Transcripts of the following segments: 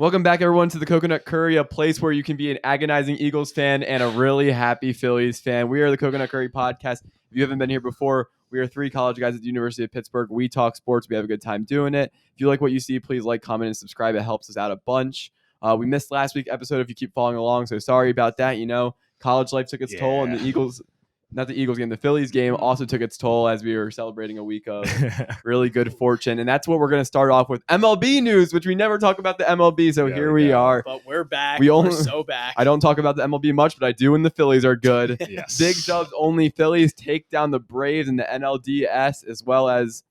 Welcome back, everyone, to the Coconut Curry, a place where you can be an agonizing Eagles fan and a really happy Phillies fan. We are the Coconut Curry podcast. If you haven't been here before, we are three college guys at the University of Pittsburgh. We talk sports. We have a good time doing it. If you like what you see, please like, comment, and subscribe. It helps us out a bunch. We missed last week's episode if you keep following along, so sorry about that. You know, college life took its toll, and the Eagles... Not the Eagles game, the Phillies game also took its toll as we were celebrating a week of really good fortune. And that's what we're going to start off with. MLB news, which we never talk about the MLB. So here we are. But we're back. We're so back. I don't talk about the MLB much, but I do when the Phillies are good. Yes. Big Dubs only. Phillies take down the Braves in the NLDS, as well as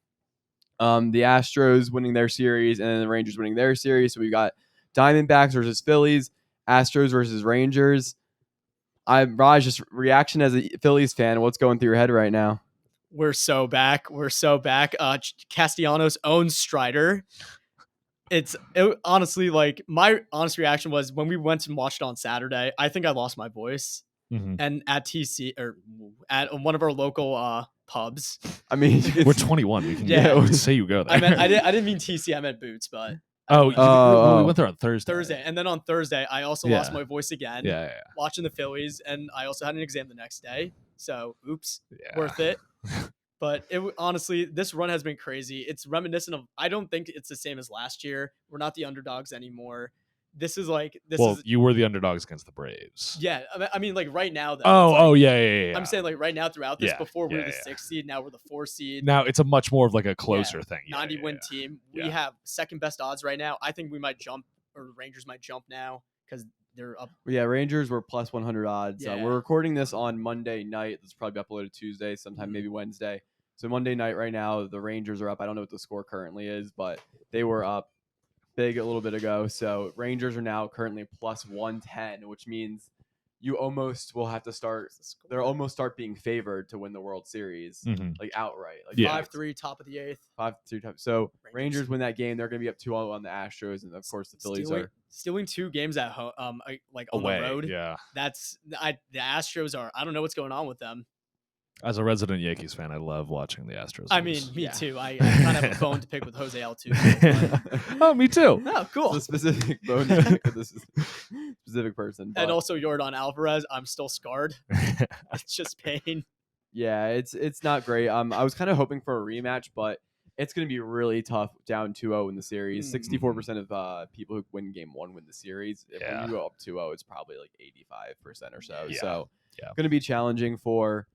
the Astros winning their series and then the Rangers winning their series. So we got Diamondbacks versus Phillies, Astros versus Rangers. Raj, just reaction as a Phillies fan. What's going through your head right now? We're so back. Castellanos owns Strider. Honestly, like, my honest reaction was when we went and watched it on Saturday, I think I lost my voice. Mm-hmm. And at TC or at one of our local pubs. I mean, we're 21. We can say you go there. I didn't mean TC. I meant Boots, but. We went there on Thursday. And then on Thursday, I also lost my voice again. Yeah. Watching the Phillies, and I also had an exam the next day. So, oops, worth it. But honestly, this run has been crazy. It's reminiscent of. I don't think it's the same as last year. We're not the underdogs anymore. You were the underdogs against the Braves. Yeah, I mean, like right now. Though, yeah. I'm saying like right now throughout this. Before we were the 6th seed, now we're the 4th seed. Now it's a much more of like a closer thing. 90-win team. We have second best odds right now. I think we might jump, or the Rangers might jump now because they're up. Yeah, Rangers were plus 100 odds. Yeah. We're recording this on Monday night. It's probably uploaded Tuesday, sometime maybe Wednesday. So Monday night right now, the Rangers are up. I don't know what the score currently is, but they were up big a little bit ago. So Rangers are now currently plus 110, which means you almost will have to start. They'll almost start being favored to win the World Series, like outright. Like 5-3, top of the 8th. 5-3 top. So Rangers win that game. They're going to be up 2-0 on the Astros, and of course the Phillies are stealing 2 games at home, like on away, the road. Yeah, the Astros are. I don't know what's going on with them. As a resident Yankees fan, I love watching the Astros. I mean, me too. I kind of have a bone to pick with Jose Altuve. Oh, me too. Oh, cool. It's a specific bone to pick with this specific person. And also Yordan Alvarez, I'm still scarred. It's just pain. Yeah, it's not great. I was kind of hoping for a rematch, but it's going to be really tough down 2-0 in the series. 64% of people who win game 1 win the series. When you go up 2-0, it's probably like 85% or so. Yeah. So it's going to be challenging for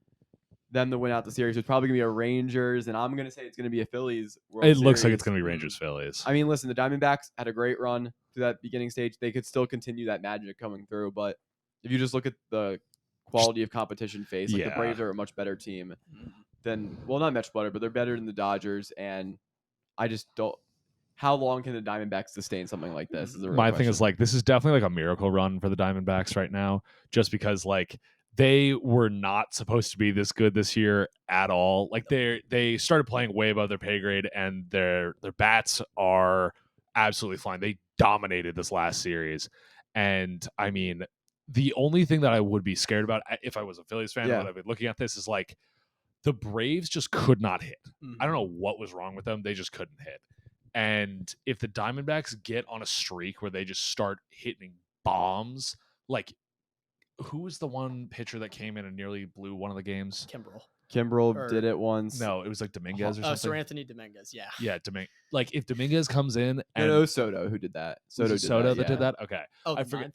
them to win out the series. It's probably going to be a Rangers, and I'm going to say it's going to be a Phillies World Series. Looks like it's going to be Rangers-Phillies. I mean, listen, the Diamondbacks had a great run to that beginning stage. They could still continue that magic coming through, but if you just look at the quality of competition faced, like the Braves are a much better team than, well, not much better, but they're better than the Dodgers, and I just don't. How long can the Diamondbacks sustain something like this? My thing is, like, this is definitely like a miracle run for the Diamondbacks right now, just because, like, they were not supposed to be this good this year at all. Like they started playing way above their pay grade, and their bats are absolutely flying. They dominated this last series, and I mean, the only thing that I would be scared about if I was a Phillies fan, would have been looking at this is like the Braves just could not hit. I don't know what was wrong with them; they just couldn't hit. And if the Diamondbacks get on a streak where they just start hitting bombs, like. Who was the one pitcher that came in and nearly blew one of the games? Kimbrel did it once. No, it was like Dominguez or something. Sir Anthony Dominguez, yeah. Yeah, like if Dominguez comes in and no, Soto who did that. Soto did that. Okay. Oh, I forget.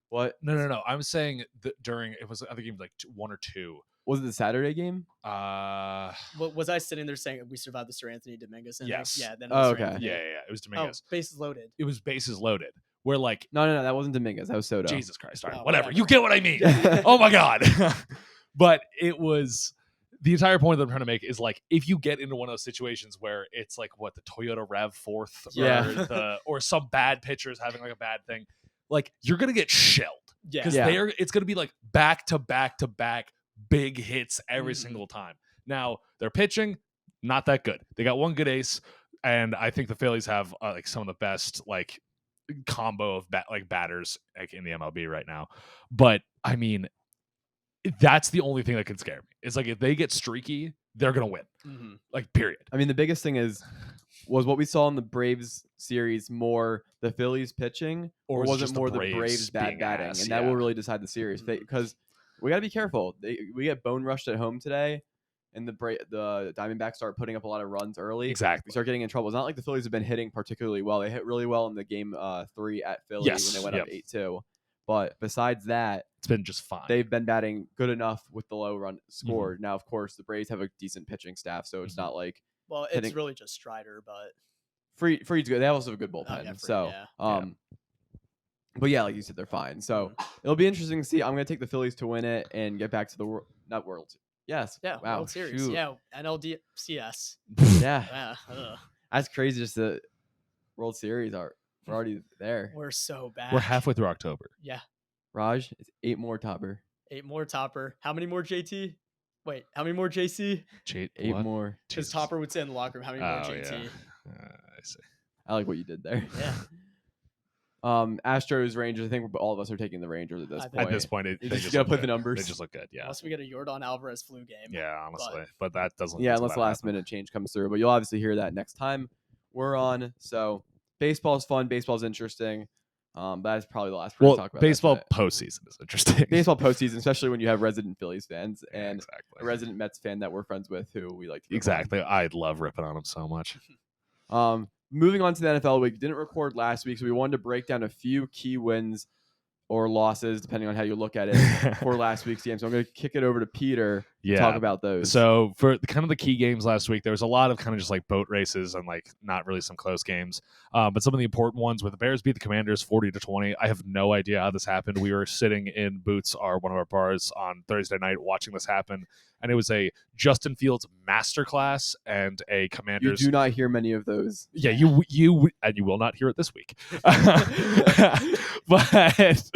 What? No. I'm saying that during it was I think like 1 or 2. Was it the Saturday game? Was I sitting there saying we survived the Sir Anthony Dominguez? Yes. Yeah. Then. Okay. Yeah. It was Dominguez. Bases loaded. It was bases loaded. Where like no, that wasn't Dominguez. That was Soto. Jesus Christ! All right, whatever. You get what I mean. Oh my God! But it was the entire point that I'm trying to make is like if you get into one of those situations where it's like what the Toyota RAV4 or some bad pitcher is having like a bad thing, like you're gonna get shelled because it's gonna be like back to back to back big hits every single time. Now they're pitching not that good. They got one good ace, and I think the Phillies have like some of the best like. Combo of batters like in the MLB right now, but I mean That's the only thing that can scare me. It's like if they get streaky, they're gonna win. Mm-hmm. Like period. I mean, the biggest thing was what we saw in the Braves series more the Phillies pitching, or was it just more the Braves bad being batting, ass, and that will really decide the series. Mhm. Because we got to be careful. We get bone rushed at home today, and the Diamondbacks start putting up a lot of runs early. We Exactly. start getting in trouble. It's not like the Phillies have been hitting particularly well. They hit really well in the game 3 at Philly when they went up 8-2. But besides that, It's been just fine. they've been batting good enough with the low run scored. Now, of course, the Braves have a decent pitching staff, so it's not like Well, it's hitting- really just Strider, but Freed's good. They also have a good bullpen. Freed, So, yeah. but yeah, like you said, they're fine. So it'll be interesting to see. I'm gonna take the Phillies to win it and get back to the not World. Yes. Yeah, Wow. World Series. Shoot. Yeah, NLDCS. Yeah. Yeah, ugh. That's crazy. Just the World Series we're already there. We're so bad. We're halfway through October. Yeah, Raj, it's 8 more topper. 8 more Topper. How many more JT? Wait, how many more JC? 8 more. Because Jesus. Topper would say in the locker room, how many more JT? Yeah. I see. I like what you did there. Yeah. Astros, Rangers. I think all of us are taking the Rangers at this I think- point. At this point, You they just gotta look play the good. numbers. They just look good. Yeah. Unless we get a Yordan Alvarez flu game. Yeah, honestly, but that doesn't. Yeah, until unless that the last happens. minute change comes through. But you'll obviously hear that next time we're on. So baseball's fun. Baseball's interesting. That's probably the last we're Well, gonna talk about. baseball That's postseason is interesting. it. Baseball postseason, especially when you have resident Phillies fans Yeah, and exactly. a resident Mets fan that we're friends with who we like to rip on. Exactly. I love ripping on them so much. Moving on to the NFL week. Didn't record last week, so we wanted to break down a few key wins or losses, depending on how you look at it, for last week's game. So I'm going to kick it over to Peter to talk about those. So for kind of the key games last week, there was a lot of kind of just like boat races and like not really some close games. But some of the important ones where the Bears beat the Commanders 40-20. I have no idea how this happened. We were sitting in Boots, one of our bars, on Thursday night watching this happen. And it was a Justin Fields masterclass and a Commanders. You do not hear many of those. Yeah, you and you will not hear it this week. But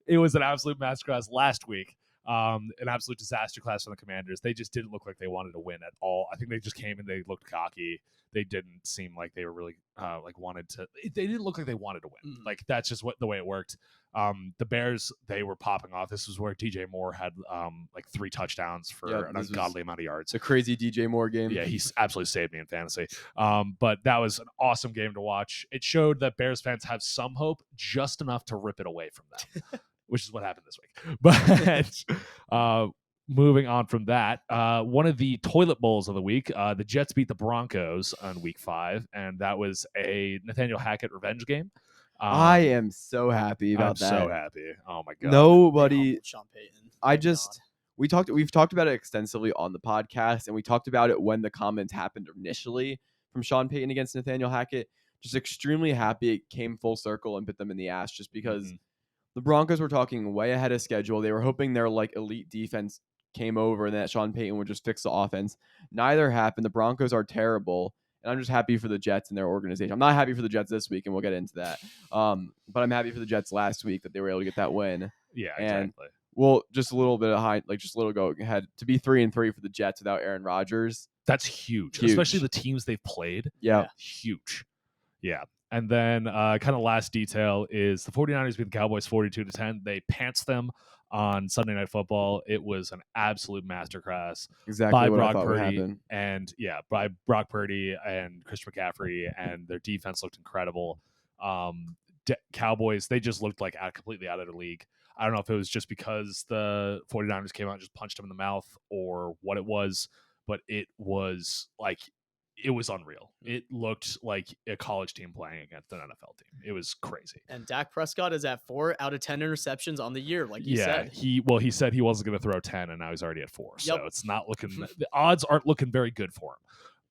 it was an absolute masterclass last week. An absolute disaster class from the Commanders. They just didn't look like they wanted to win at all. I think they just came and they looked cocky. They didn't seem like they were really wanted to. They didn't look like they wanted to win. Mhm. Like that's just the way it worked. The Bears, they were popping off. This was where DJ Moore had like 3 touchdowns for an this was ungodly amount of yards. It's a crazy DJ Moore game. Yeah, he's absolutely saved me in fantasy. But that was an awesome game to watch. It showed that Bears fans have some hope, just enough to rip it away from them, which is what happened this week. But moving on from that, one of the toilet bowls of the week, the Jets beat the Broncos on week 5, and that was a Nathaniel Hackett revenge game. I am so happy about I'm that. so happy. Oh my god. Nobody. Sean Payton. I Thank just we've talked about it extensively on the podcast, and we talked about it when the comments happened initially from Sean Payton against Nathaniel Hackett. Just extremely happy it came full circle and bit them in the ass, just because the Broncos were talking way ahead of schedule. They were hoping their like elite defense came over and that Sean Payton would just fix the offense. Neither happened. The Broncos are terrible. And I'm just happy for the Jets and their organization. I'm not happy for the Jets this week, and we'll get into that. But I'm happy for the Jets last week that they were able to get that win. Yeah, And exactly. Well, just a little bit behind, like just a little go ahead to be 3-3 for the Jets without Aaron Rodgers. That's huge, Huge. especially the teams they've played. Yeah. Huge. Yeah. And then kind of last detail is the 49ers beat the Cowboys 42-10. They pantsed them on Sunday Night Football. It was an absolute masterclass Exactly by what I Brock thought would Purdy. happen. And yeah, by Brock Purdy and Chris McCaffrey, and their defense looked incredible. Cowboys, they just looked like completely out of the league. I don't know if it was just because the 49ers came out and just punched them in the mouth or what it was, but it was unreal. It looked like a college team playing against an NFL team. It was crazy. And Dak Prescott is at 4 out of 10 interceptions on the year, like you said. He said he wasn't going to throw 10, and now he's already at 4. So Yep. it's not looking. The odds aren't looking very good for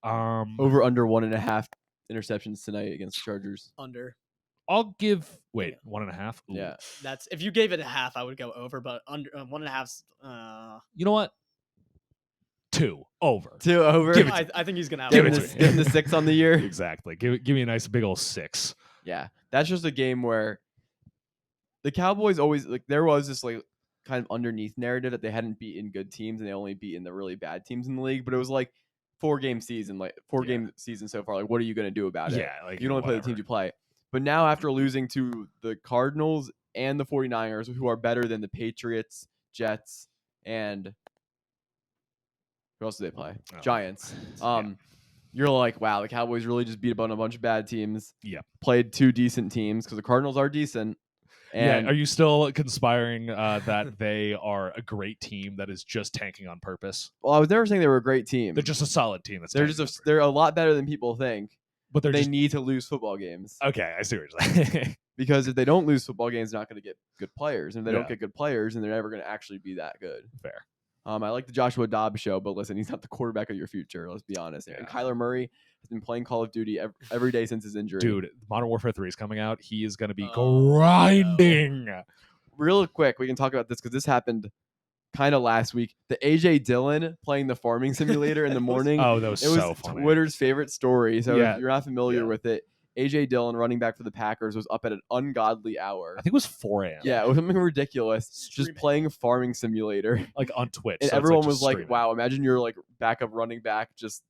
him. Over under 1.5 interceptions tonight against the Chargers. Under. I'll give 1.5. Ooh. Yeah. That's if you gave it a half, I would go over, but under 1.5. You know what? 2 over. 2 over. Give it I think he's gonna have Give Give it him to the, me. give him the 6 on the year. Exactly. Give me a nice big old 6. Yeah. That's just a game where the Cowboys always there was this like kind of underneath narrative that they hadn't beaten good teams and they only beaten the really bad teams in the league. But it was like 4-game season, game season so far. Like, what are you gonna do about it? Yeah, like You can only play the teams you play. But now after losing to the Cardinals and the 49ers, who are better than the Patriots, Jets, and who else do they play? Oh. Giants. Yeah. You're like, wow, the Cowboys really just beat up on a bunch of bad teams. Yeah. Played 2 decent teams because the Cardinals are decent. And yeah, are you still conspiring that they are a great team that is just tanking on purpose? well, I was never saying they were a great team. They're just a solid team. That's they're tanking just on they're a lot better than people think. but they're They just need to lose football games okay. I see what you're saying. because if they don't lose football games, they're not going to get good players. And if they Yeah. don't get good players, then they're never going to actually be that good. Fair. I like the Joshua Dobbs show, but listen, he's not the quarterback of your future. Let's be honest. And Yeah. Kyler Murray has been playing Call of Duty every day since his injury. Dude, Modern Warfare 3 is coming out. He is going to be Oh, grinding. Real quick, we can talk about this because this happened kind of last week. The AJ Dillon playing the farming simulator in the morning. Oh, that was it was so funny. Twitter's favorite story. So Yeah. if you're not familiar Yeah. with it, AJ Dillon, running back for the Packers, was up at an ungodly hour. I think it was 4 a.m. Yeah, it was something ridiculous. Streaming. Just playing farming simulator. Like on Twitch. And so it's, everyone just was like, streaming. wow, imagine you're like backup running back just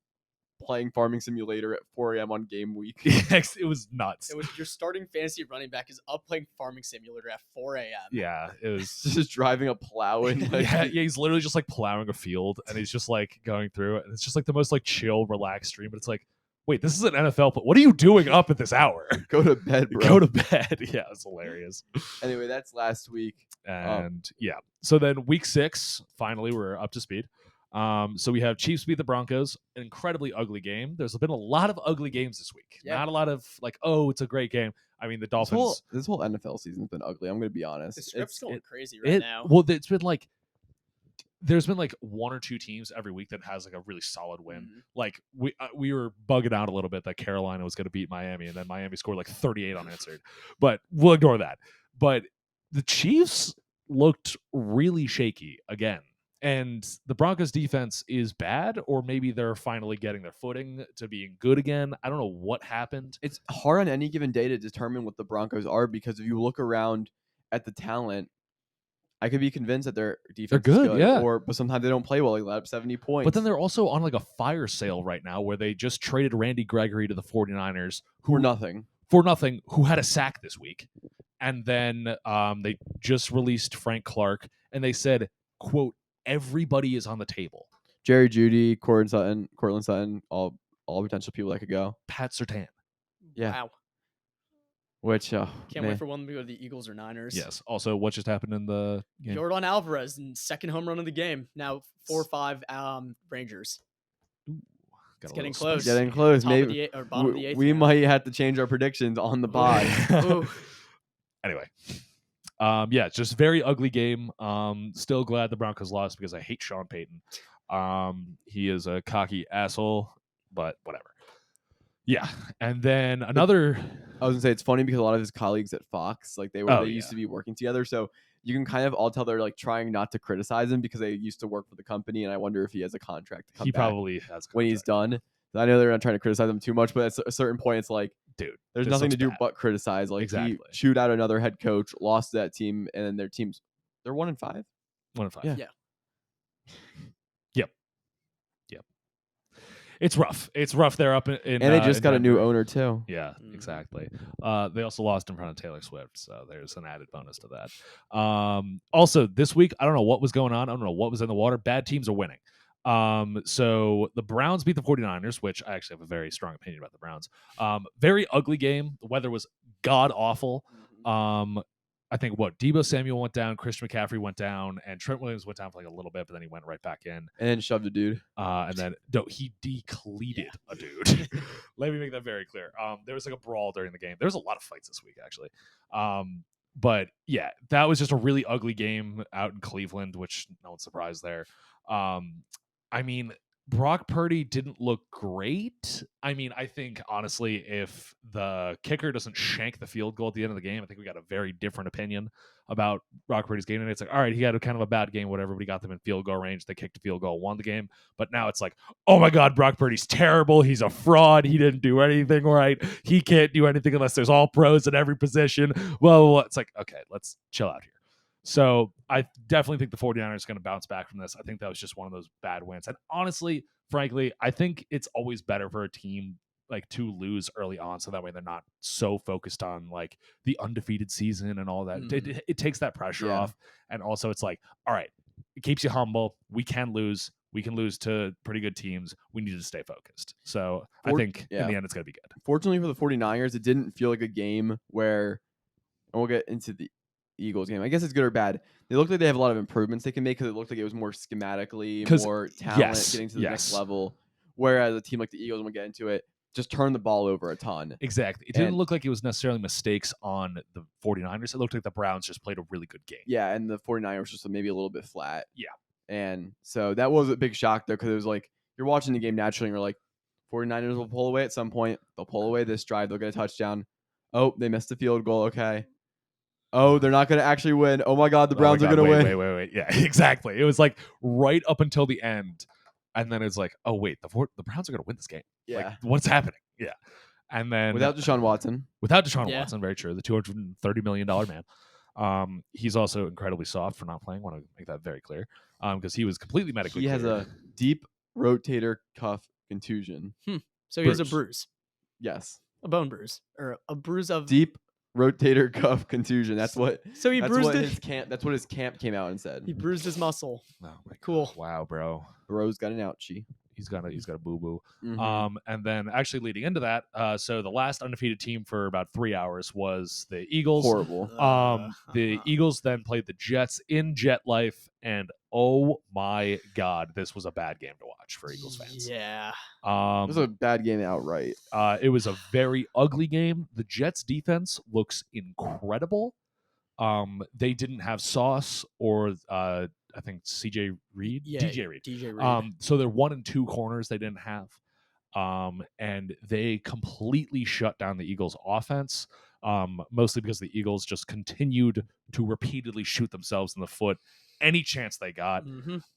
playing farming simulator at 4 a.m. on game week. It was nuts. It was your starting fantasy running back is up playing farming simulator at 4 a.m. Yeah, it was. Just driving a plow and like, yeah, he's literally just like plowing a field and he's just like going through it. And it's just like the most like chill, relaxed stream. But it's like, wait, this is an NFL. What are you doing up at this hour? go to bed, bro. Go to bed. Yeah, it's hilarious. Anyway, that's last week. And yeah, so then week 6, finally we're up to speed. So we have Chiefs beat the Broncos, an incredibly ugly game. There's been a lot of ugly games this week. Yeah. Not a lot of like, oh, it's a great game. I mean, the Dolphins. This whole NFL season's been ugly. I'm going to be honest. The script's going crazy it- now. Well, it's been like there's been like 1 or 2 teams every week that has like a really solid win. Mhm. Like we were bugging out a little bit that Carolina was going to beat Miami, and then Miami scored like 38 unanswered. But we'll ignore that. But the Chiefs looked really shaky again. And the Broncos defense is bad, or maybe they're finally getting their footing to being good again. I don't know what happened. It's hard on any given day to determine what the Broncos are because if you look around at the talent, I could be convinced that their defense is good, good, yeah. but sometimes they don't play well. They let up 70 points. But then they're also on like a fire sale right now where they just traded Randy Gregory to the 49ers, for nothing. who had a sack this week. And then they just released Frank Clark, and they said, quote, everybody is on the table. Jerry Jeudy, Cortland Sutton, all potential people that could go. Pat Surtain. Yeah. Wow. Which Can't man. wait for one to go to the Eagles or Niners. Yes. Also, what just happened in the game? Jordan Alvarez in second home run of the game. Now 4-5 Rangers. Got It's a getting little close. spicy. Getting close. Top of Maybe the or bottom of the eighth. we now. might have to change our predictions on the pod. Ooh. Anyway. Yeah, it's just very ugly game. Still glad the Broncos lost because I hate Sean Payton. He is a cocky asshole, but whatever. Yeah. And then another I was gonna say it's funny because a lot of his colleagues at Fox, like they used to be working together, so you can kind of all tell they're like trying not to criticize him because they used to work for the company, and I wonder if he has a contract to come he back probably has when he's contract. done. I know they're not trying to criticize him too much, but at a certain point, it's like, Dude, there's this nothing to looks do bad. but criticize. Like Exactly. he chewed out another head coach, lost to that team, and then they're 1-5. 1-5. Yeah. Yeah. Yep. It's rough. It's rough. They're up in And they just in got a new Denver. owner too. Yeah, Mhm. exactly. They also lost in front of Taylor Swift, so there's an added bonus to that. Also, this week, I don't know what was going on. I don't know what was in the water. Bad teams are winning. So the Browns beat the 49ers, which I actually have a very strong opinion about the Browns. Very ugly game. The weather was god awful. Mhm. I think Deebo Samuel went down, Christian McCaffrey went down, and Trent Williams went down for like a little bit, but then he went right back in. And then shoved a dude. And then he decleated a dude. Let me make that very clear. There was like a brawl during the game. There was a lot of fights this week, actually. But yeah, that was just a really ugly game out in Cleveland, which no one's surprised there. I mean, Brock Purdy didn't look great. I mean, I think, honestly, if the kicker doesn't shank the field goal at the end of the game, I think we got a very different opinion about Brock Purdy's game. And it's like, all right, he had a kind of a bad game, whatever, but he got them in field goal range. They kicked a field goal, won the game. But now it's like, oh my God, Brock Purdy's terrible. He's a fraud. He didn't do anything right. He can't do anything unless there's all pros in every position. Well, it's like, okay, let's chill out here. So I definitely think the 49ers are going to bounce back from this. I think that was just one of those bad wins. And honestly, frankly, I think it's always better for a team like to lose early on, so that way they're not so focused on like the undefeated season and all that. Mhm. It takes that pressure Yeah. off. And also it's like, all right, it keeps you humble. We can lose. We can lose to pretty good teams. We need to stay focused. So I think in the end, it's going to be good. Fortunately for the 49ers, it didn't feel like a game where, and we'll get into the Eagles game. I guess it's good or bad. They look like they have a lot of improvements they can make because it looked like it was more schematically, more talent getting to the next level. Whereas a team like the Eagles, when we get into it, just turn the ball over a ton. Exactly. It didn't look like it was necessarily mistakes on the 49ers. It looked like the Browns just played a really good game. Yeah, and the 49ers just maybe a little bit flat. Yeah. And so that was a big shock, though, because it was like you're watching the game naturally and you're like, 49ers will pull away at some point. They'll pull away this drive. They'll get a touchdown. Oh, they missed the field goal. Okay. Oh, they're not going to actually win. Oh, my God, the Browns are going to win. Wait. Yeah, exactly. It was like right up until the end. And then it's like, oh, wait, the Browns are going to win this game. Yeah. Like, what's happening? Yeah. And then without Deshaun Watson. Watson, very true. The $230 million man. He's also incredibly soft for not playing. I want to make that very clear. Because he was completely medically cleared. He has a deep rotator cuff contusion. So he has a bruise. Yes. A bone bruise. Or a bruise of deep rotator cuff contusion. That's what. So he bruised his camp. That's what his camp came out and said. He bruised his muscle. Oh my cool. God. Wow, bro. Bro's got an ouchie. He's got a boo boo. Mm-hmm. And then actually leading into that, so the last undefeated team for about 3 hours was the Eagles. Horrible. The Eagles then played the Jets in Jet Life, and oh my God, this was a bad game to watch for Eagles fans. Yeah. It was a bad game outright. It was a very ugly game. The Jets defense looks incredible. They didn't have Sauce or I think DJ Reed. So they're 1 and 2 corners they didn't have. And they completely shut down the Eagles offense. Mostly because the Eagles just continued to repeatedly shoot themselves in the foot any chance they got.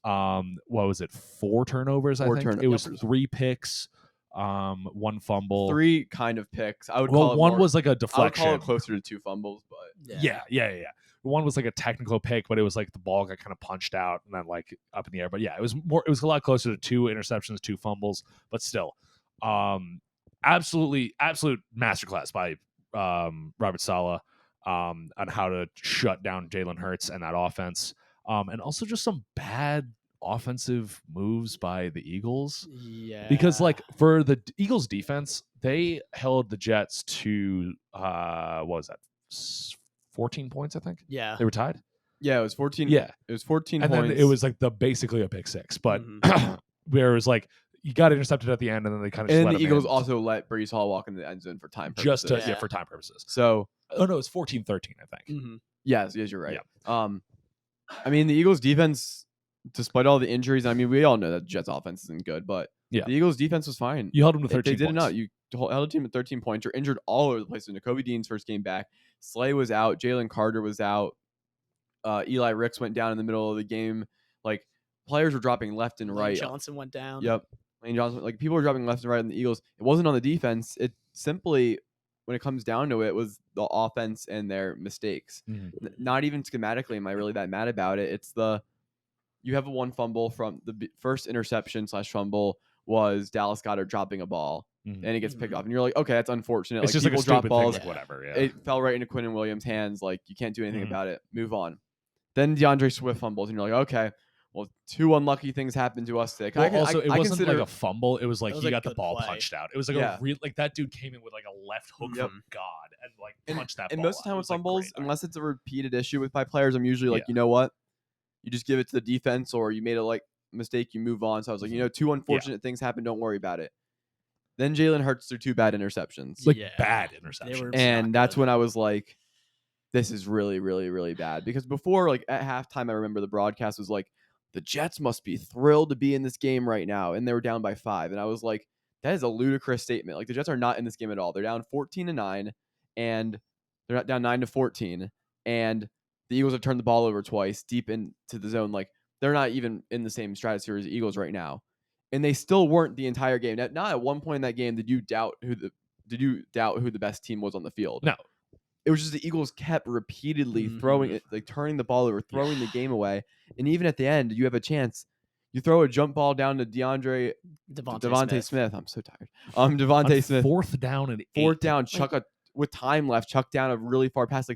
What was it? 4 turnovers, I think. It was 3 picks, 1 fumble. 3 kind of picks. I would call it one was like a deflection. I would call it closer to 2 fumbles, but yeah. One was like a technical pick, but it was like the ball got kind of punched out and then like up in the air. But yeah, it was a lot closer to 2 interceptions, 2 fumbles, but still, absolute masterclass by Robert Saleh on how to shut down Jalen Hurts and that offense, and also just some bad offensive moves by the Eagles. Yeah, because like for the Eagles defense, they held the Jets to what was that? 14 points, I think. Yeah. They were tied? Yeah, it was 14. Yeah. It was 14 and points. Then it was like basically a pick 6. But where it was like you got intercepted at the end and then they kind of just and let the him Eagles in. also let Breece Hall walk into the end zone for time purposes. Just for time purposes. So no, it was 14-13, I think. Yes, you're right. Yeah. I mean, the Eagles defense, despite all the injuries, I mean, we all know that the Jets offense isn't good, but the Eagles defense was fine. You held them to 13 points. They did points. not. You held a team at 13 points. You're injured all over the place. Nakobe Dean's first game back. Slay was out. Jalen Carter was out. Eli Ricks went down in the middle of the game. Like, players were dropping left and right. Lane Johnson went down. Yep. Lane Johnson. Like, people were dropping left and right on the Eagles. It wasn't on the defense. It simply, when it comes down to it, was the offense and their mistakes. Not even schematically am I really that mad about it. It's you have a 1 fumble from the first interception / fumble was Dallas Goedert dropping a ball. And it gets picked off. And you're like, okay, that's unfortunate. It's like, just people like a stupid drop balls. thing, like whatever. Yeah. It fell right into Quinnen Williams' hands. Like, you can't do anything about it. Move on. Then DeAndre Swift fumbles. And you're like, okay, well, 2 unlucky things happened to us today. It wasn't like a fumble. It was like he got the ball play. punched out. It was like a real, like that dude came in with like a left hook from God and like punched that ball. And most of the time with fumbles, like, unless it's a repeated issue with my players, I'm usually like, you know what? You just give it to the defense, or you made a mistake, you move on. So I was like, 2 unfortunate things happen. Don't worry about it. Then Jalen Hurts threw 2 bad interceptions. Bad interceptions. And that's when I was like, this is really, really, really bad. Because before, at halftime, I remember the broadcast was like, the Jets must be thrilled to be in this game right now. And they were down by 5. And I was like, that is a ludicrous statement. Like, the Jets are not in this game at all. They're down 14-9, and they're not down 9-14. And the Eagles have turned the ball over twice deep into the zone. Like, they're not even in the same stratosphere as the Eagles right now. And they still weren't the entire game. Not at one point in that game did you doubt who the best team was on the field. No. It was just the Eagles kept repeatedly throwing it, like turning the ball over, throwing the game away. And even at the end, you have a chance. You throw a jump ball down to Devontae Smith. I'm so tired. Devontae Smith. 4th down and 8. 4th down, with time left, chuck down a really far pass,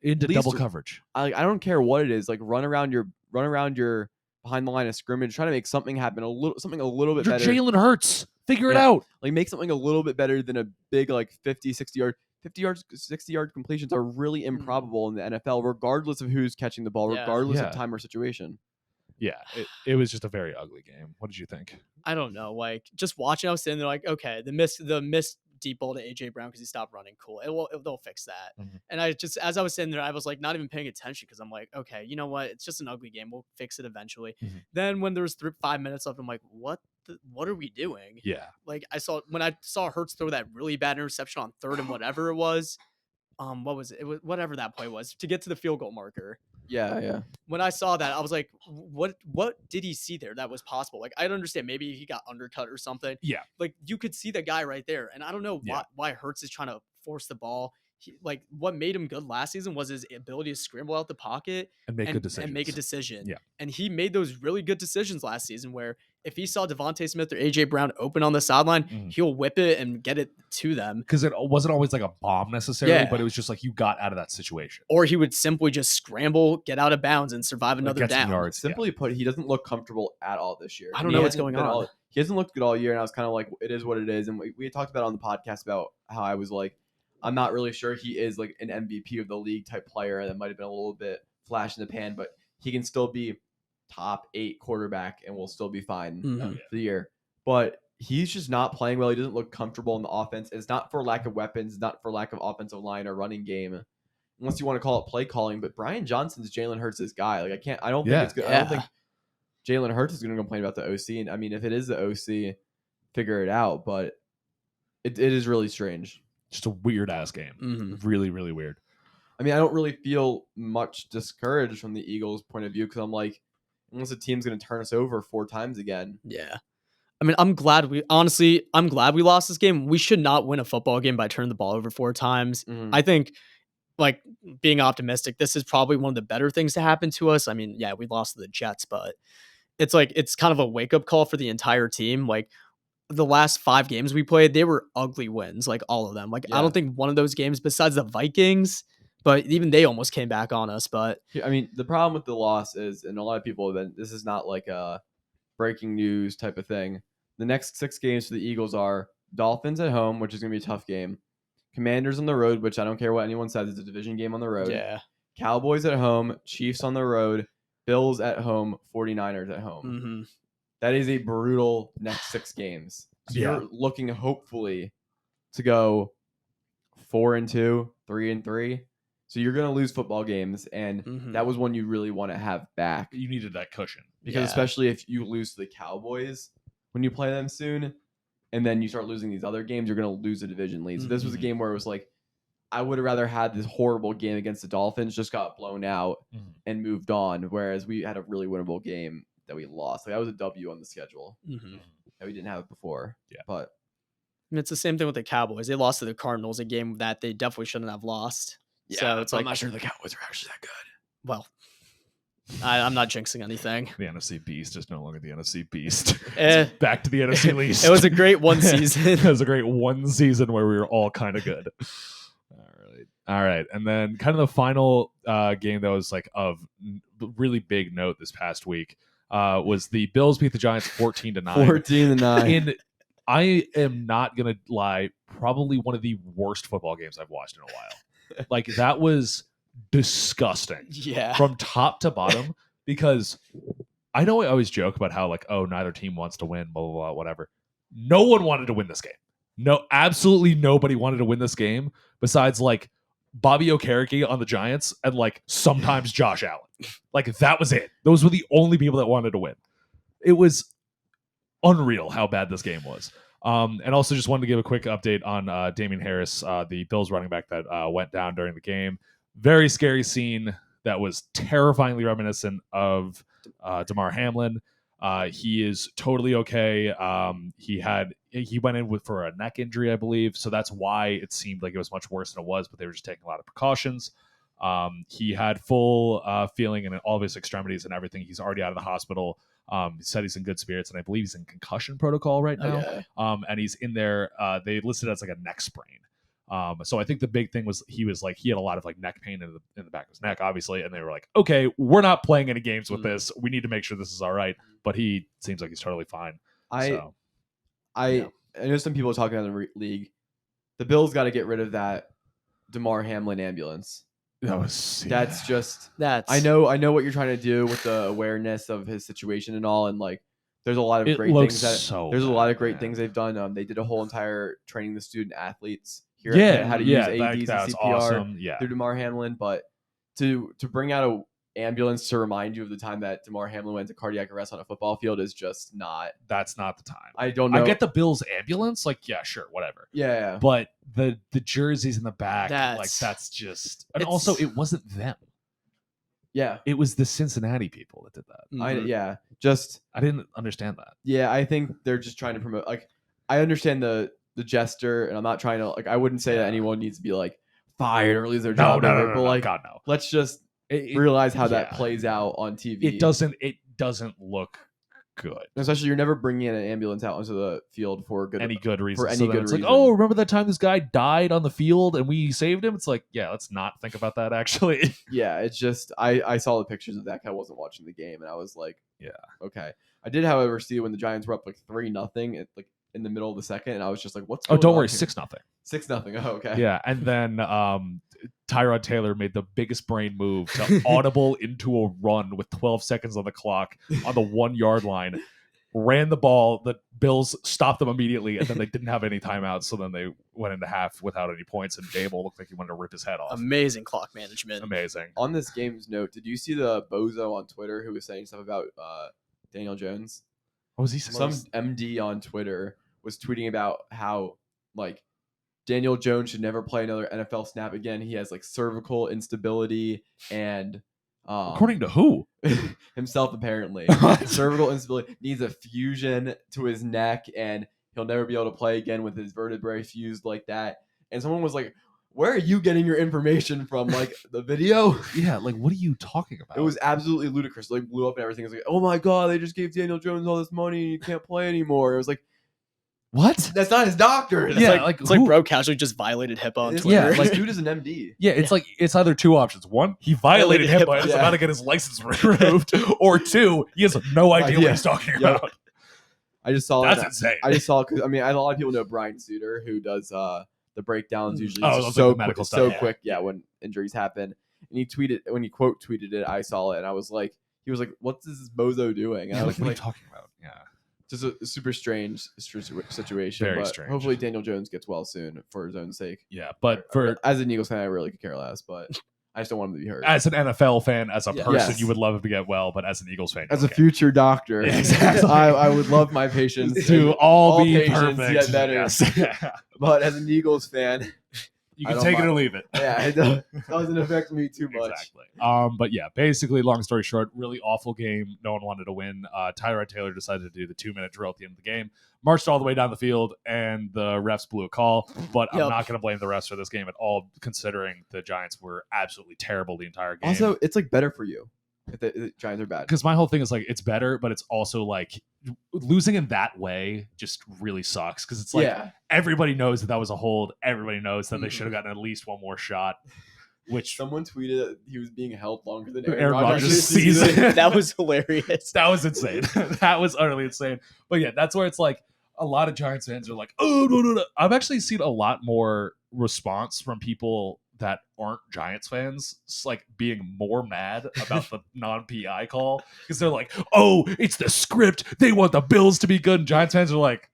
into double coverage. I don't care what it is. Like run around your behind the line of scrimmage, trying to make something happen, something a little bit You're better. Jalen Hurts. Figure it Yeah. out. Like make something a little bit better than a big like 50 yards, 60-yard completions are really improbable in the NFL, regardless of who's catching the ball, Yeah. regardless Yeah. of time or situation. Yeah, it was just a very ugly game. What did you think? I don't know. Like just watching, I was sitting there like, okay, the missed deep ball to AJ Brown because he stopped running. Cool. They'll fix that. Mhm. And I just, as I was sitting there, I was like not even paying attention because I'm like, okay, you know what? It's just an ugly game. We'll fix it eventually. Mhm. Then when there was 5 minutes left, I'm like, what are we doing? Yeah. Like when I saw Hurts throw that really bad interception on third and whatever it was. What was it? It was whatever that play was to get to the field goal marker. Yeah. When I saw that, I was like, what did he see there that was possible? Like, I don't understand. Maybe he got undercut or something. Yeah. Like, you could see the guy right there. And I don't know Yeah. why Hurts is trying to force the ball. Like, what made him good last season was his ability to scramble out the pocket And make good decisions. and make a decision. Yeah. And he made those really good decisions last season where if he saw Devontae Smith or AJ Brown open on the sideline, Mhm. he'll whip it and get it to them. Because it wasn't always like a bomb necessarily, Yeah. but it was just like you got out of that situation. Or he would simply just scramble, get out of bounds, and survive another get some down. yards. Simply put, he doesn't look comfortable at all this year. I don't know what's going on. He hasn't looked good all year, and I was kind of like, it is what it is. And we talked about on the podcast about how I was like, I'm not really sure he is like an MVP of the league type player. That might have been a little bit flash in the pan, but he can still be top 8 quarterback and will still be fine Mhm. for the year. But he's just not playing well. He doesn't look comfortable in the offense. It's not for lack of weapons, it's not for lack of offensive line or running game, unless you want to call it play calling. But Brian Johnson's Jalen Hurts' guy. Like I don't think it's good. I don't think Jalen Hurts is going to complain about the OC. And I mean, if it is the OC, figure it out. But it is really strange. Just a weird ass game. Mhm. Really, really weird. I mean, I don't really feel much discouraged from the Eagles' point of view because I'm like, unless the team's going to turn us over 4 times again. Yeah. I mean, I'm glad we lost this game. We should not win a football game by turning the ball over 4 times. Mhm. I think, like, being optimistic, this is probably one of the better things to happen to us. I mean, yeah, we lost to the Jets, but it's kind of a wake-up call for the entire team. Like, the last 5 games we played, they were ugly wins, like all of them. Like, I Yeah. don't think one of those games, besides the Vikings, but even they almost came back on us. But I mean, the problem with the loss is, and a lot of people have been, this is not like a breaking news type of thing. The next 6 games for the Eagles are Dolphins at home, which is going to be a tough game. Commanders on the road, which I don't care what anyone says, it's a division game on the road. yeah, Cowboys at home, Chiefs on the road, Bills at home, 49ers at home. mm-hmm. That is a brutal next 6 games. So Yeah. you're looking hopefully to go 4-2, 3-3. So you're going to lose football games, and Mhm. that was one you really want to have back. You needed that cushion. Because Yeah. especially if you lose to the Cowboys when you play them soon, and then you start losing these other games, you're going to lose a division lead. So this was a Mhm. game where it was like, I would have rather had this horrible game against the Dolphins, just got blown out Mhm. and moved on, whereas we had a really winnable game that we lost. Like that was a W on the schedule. Mm-hmm. And we didn't have it before. Yeah. But And it's the same thing with the Cowboys. They lost to the Cardinals, a game that they definitely shouldn't have lost. So it's like, I'm not sure the Cowboys are actually that good. well, I'm not jinxing anything. The NFC Beast is no longer the NFC Beast. Eh. It's back to the NFC least. It was a great one season. It was a great one season where we were all kind of good. All right. And then kind of the final game that was like of really big note this past week was the Bills beat the Giants 14-9. 14-9. And I am not going to lie, probably one of the worst football games I've watched in a while. Like that was disgusting Yeah. from top to bottom, because I know I always joke about how like, oh, neither team wants to win, blah, blah, blah, whatever. No one wanted to win this game. No, absolutely nobody wanted to win this game besides like Bobby Okereke on the Giants and like sometimes Josh Allen. Like that was it. Those were the only people that wanted to win. It was unreal how bad this game was. And also just wanted to give a quick update on Damian Harris, the Bills running back that went down during the game. Very scary scene that was terrifyingly reminiscent of Damar Hamlin. He is totally okay. He went in for a neck injury, I believe. So that's why it seemed like it was much worse than it was, but they were just taking a lot of precautions. He had full feeling in all of his extremities and everything. He's already out of the hospital. He said he's in good spirits, and I believe he's in concussion protocol right now. Okay. And he's in there. They listed it as like a neck sprain. So I think the big thing was he had a lot of like neck pain in the back of his neck, obviously, and they were like, okay, we're not playing any games with this. We need to make sure this is all right. But he seems like he's totally fine. I know some people are talking about the league. The Bills got to get rid of that DeMar Hamlin ambulance. That's I know what you're trying to do with the awareness of his situation and all, and like there's a lot of great things there's a lot of great things they've done. They did a whole entire training the student athletes here at how to use AEDs and CPR awesome. through DeMar Hamlin, but to bring out a ambulance to remind you of the time that DeMar Hamlin went to cardiac arrest on a football field is just not. That's not the time. I don't know. I get the Bills ambulance, like yeah, sure, whatever. Yeah. But the jerseys in the back, that's just, and also it wasn't them. Yeah, it was the Cincinnati people that did that. I didn't understand that. Yeah, I think they're just trying to promote. Like, I understand the gesture, and I'm not trying to like. I wouldn't say that anyone needs to be like fired or lose their job. No, like, God no. Let's just realize how that plays out on TV. It doesn't look good. Especially you're never bringing an ambulance out onto the field for any good reason. It's like, oh, remember that time this guy died on the field and we saved him? It's like, yeah, let's not think about that actually. Yeah, it's just I saw the pictures of that. I wasn't watching the game and I was like, yeah, okay. I did, however, see when the Giants were up like 3-0, like in the middle of the second, and I was just like, what's going on? Oh, don't worry, 6-0. 6-0. Oh, okay. Yeah, and then Tyrod Taylor made the biggest brain move to audible into a run with 12 seconds on the clock on the 1 yard line, ran the ball. The Bills stopped them immediately, and then they didn't have any timeouts, so then they went into half without any points, and Dable looked like he wanted to rip his head off. Amazing clock management. Amazing. On this game's note, did you see the bozo on Twitter who was saying stuff about Daniel Jones? What was he saying? Some MD on Twitter was tweeting about how like Daniel Jones should never play another NFL snap again. He has like cervical instability and according to who? Himself apparently. Cervical instability, needs a fusion to his neck and he'll never be able to play again with his vertebrae fused like that. And someone was like, where are you getting your information from? Like the video? Yeah, like what are you talking about? It was absolutely ludicrous. Like blew up and everything. It was like, oh my God, they just gave Daniel Jones all this money and he can't play anymore. It was like, what? That's not his doctor. It's like bro casually just violated HIPAA on Twitter. Yeah, like dude is an MD. Yeah, it's like it's either two options. One, he violated HIPAA and is about to get his license removed. Or two, he has no idea what he's talking about. I just saw that's insane. I just saw because I mean a lot of people know Brian Suter who does the breakdowns usually medical stuff. So quick, when injuries happen. And he tweeted when he quote tweeted it, I saw it and I was like, he was like, "What's this bozo doing?" And I was what are like, you talking about? Yeah. Just a super strange situation. Very but strange. Hopefully Daniel Jones gets well soon for his own sake. Yeah, but as an Eagles fan, I really could care less. But I just don't want him to be hurt. As an NFL fan, as a person, you would love him to get well. But as an Eagles fan, as a future doctor, exactly. I would love my patients to all be patients perfect. Get better. Yes. But as an Eagles fan, you can take it or leave it. Yeah, it doesn't affect me too much. Exactly. But yeah, basically, long story short, really awful game. No one wanted to win. Tyrod Taylor decided to do the 2-minute drill at the end of the game, marched all the way down the field, and the refs blew a call. But I'm not going to blame the refs for this game at all, considering the Giants were absolutely terrible the entire game. Also, it's like better for you if the Giants are bad. Because my whole thing is like it's better, but it's also like losing in that way just really sucks. Because it's like everybody knows that was a hold. Everybody knows that they should have gotten at least one more shot. Which someone tweeted that he was being held longer than Aaron Rodgers' season. That was hilarious. That was insane. That was utterly insane. But yeah, that's where it's like a lot of Giants fans are like, oh no. I've actually seen a lot more response from people that aren't Giants fans, like being more mad about the non-PI call because they're like, oh, it's the script. They want the Bills to be good. And Giants fans are like,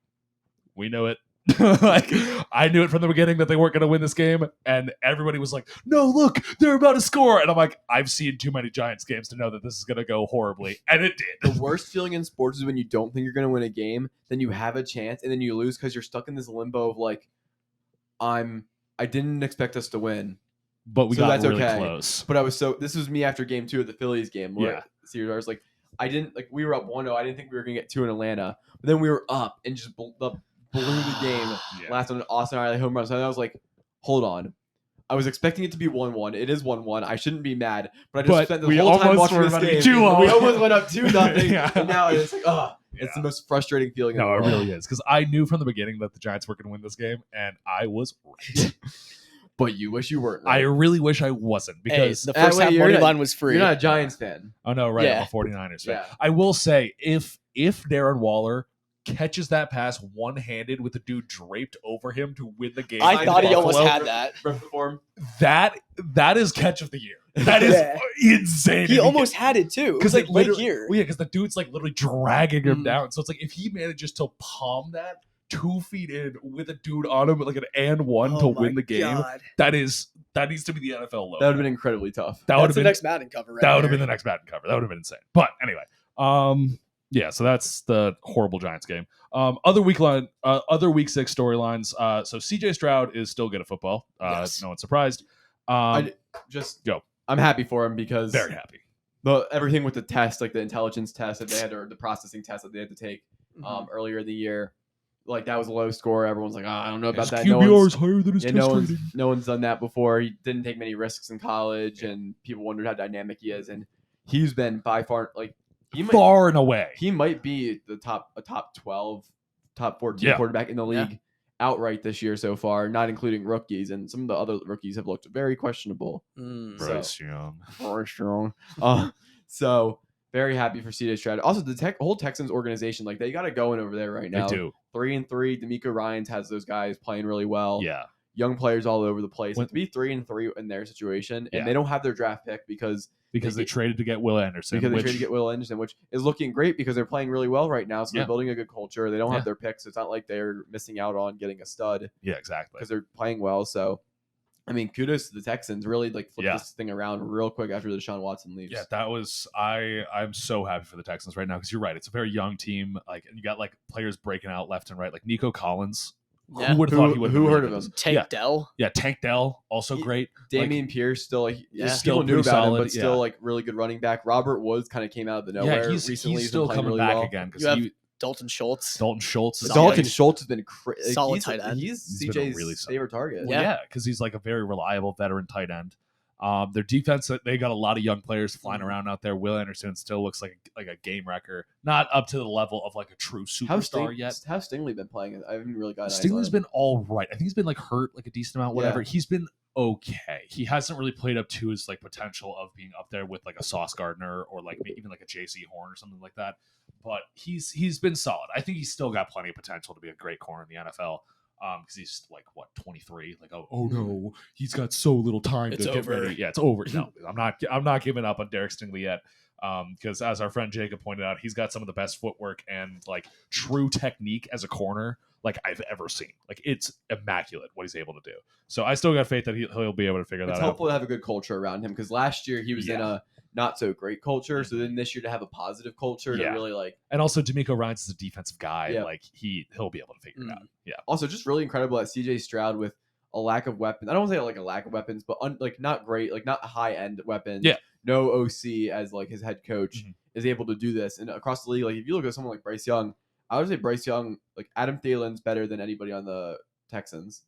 we know it. Like I knew it from the beginning that they weren't going to win this game, and everybody was like, no, look, they're about to score. And I'm like, I've seen too many Giants games to know that this is going to go horribly, and it did. The worst feeling in sports is when you don't think you're going to win a game, then you have a chance, and then you lose because you're stuck in this limbo of like, I didn't expect us to win, but we got really close. But this was me after game 2 of the Phillies game. Where I was like, we were up 1-0. I didn't think we were going to get 2 in Atlanta, but then we were up and just blew the game last on an Austin Riley home run. So I was like, hold on. I was expecting it to be 1-1. It is 1-1. I shouldn't be mad, but I just But spent we the whole time almost watching were this running game. 2-0. We almost went up 2-0, Yeah. and now it's like, it's the most frustrating feeling. in No, the it world. really is because I knew from the beginning that the Giants were going to win this game, and I was right. But you wish you weren't. I Right? really wish I wasn't because the first half you're money not- line was free. You're not a Giants fan. oh no, right, Yeah. I'm a 49ers fan. Yeah. I will say if Darren Waller catches that pass one-handed with the dude draped over him to win the game, I thought he almost Buffalo, had that. that is catch of the year. That is Yeah. insane. He almost had it too. It was like right here. Well, yeah, because the dude's like literally dragging him Mm. down. So it's like if he manages to palm that 2 feet in with a dude on him with like an and one to win the game, that needs to be the NFL logo. That would have been incredibly tough. That would That's have the been next Madden cover. Right that would have there. been the next Madden cover. That would have been insane. But anyway, yeah. So that's the horrible Giants game. Other week 6 storylines. So CJ Stroud is still good at football. Yes. No one's surprised. Just go. I'm happy for him because Very happy. everything with the test, like the intelligence test that they had, or the processing test that they had to take earlier in the year, like that was a low score. Everyone's like, I don't know about His that. QBR is higher than his Yeah, test rating. no one's done that before. He didn't take many risks in college, and people wondered how dynamic he is. And he's been by far Far and away. he might be a top 12, top 14 quarterback in the league outright this year so far, not including rookies. And some of the other rookies have looked very questionable. Bryce Young. So very happy for CJ Stroud. Also, the whole Texans organization, like they got it going over there right now. They do. 3-3. D'Amico Ryans has those guys playing really well. Yeah. Young players all over the place. And to be 3-3 in their situation, and they don't have their draft pick because they traded to get Will Anderson. Which is looking great because they're playing really well right now. So they're building a good culture. They don't have their picks. So it's not like they're missing out on getting a stud. Yeah, exactly. Because they're playing well. So, I mean, kudos to the Texans. Really flipped this thing around real quick after Deshaun Watson leaves. Yeah, that was I'm so happy for the Texans right now because you're right. It's a very young team. Like, and you got like players breaking out left and right. Like Nico Collins. Yeah. Who would have thought he would? Who heard of him? Tank Dell. Yeah, Tank Dell, also great. Damian Pierce still still people knew pretty about solid, him, but still like really good running back. Robert Woods kind of came out of the nowhere. Yeah, he's recently. still been playing coming really back well. again You have because Dalton Schultz. Dalton Schultz. Dalton Schultz has been crazy. Solid tight end. He's He's been CJ's really solid. favorite target. Well, yeah, because he's like a very reliable veteran tight end. Their defense, they got a lot of young players flying around out there. Will Anderson still looks like a game wrecker, not up to the level of like a true superstar yet. How's Stingley been playing? I haven't really got. Stingley's been all right. I think he's been like hurt like a decent amount. Whatever. He's been okay. He hasn't really played up to his like potential of being up there with like a Sauce Gardner or like even like a JC Horn or something like that. But he's been solid. I think he's still got plenty of potential to be a great corner in the NFL. Because he's like 23. Like oh no, he's got so little time. It's to get over. ready. Yeah, it's over. No, I'm not giving up on Derek Stingley yet. Because as our friend Jacob pointed out, he's got some of the best footwork and like true technique as a corner like I've ever seen. Like it's immaculate what he's able to do. So I still got faith that he'll be able to figure that out. It's helpful to have a good culture around him because last year he was in a not so great culture. So then this year to have a positive culture to really like. And also D'Amico Ryans is a defensive guy. Yeah. Like he'll be able to figure it out. Yeah. Also, just really incredible that CJ Stroud with a lack of weapons. I don't want to say like a lack of weapons, but like not great, like not high end weapons. Yeah. No OC as like his head coach is able to do this. And across the league, like if you look at someone like Bryce Young, I would say Bryce Young, like Adam Thielen's better than anybody on the Texans.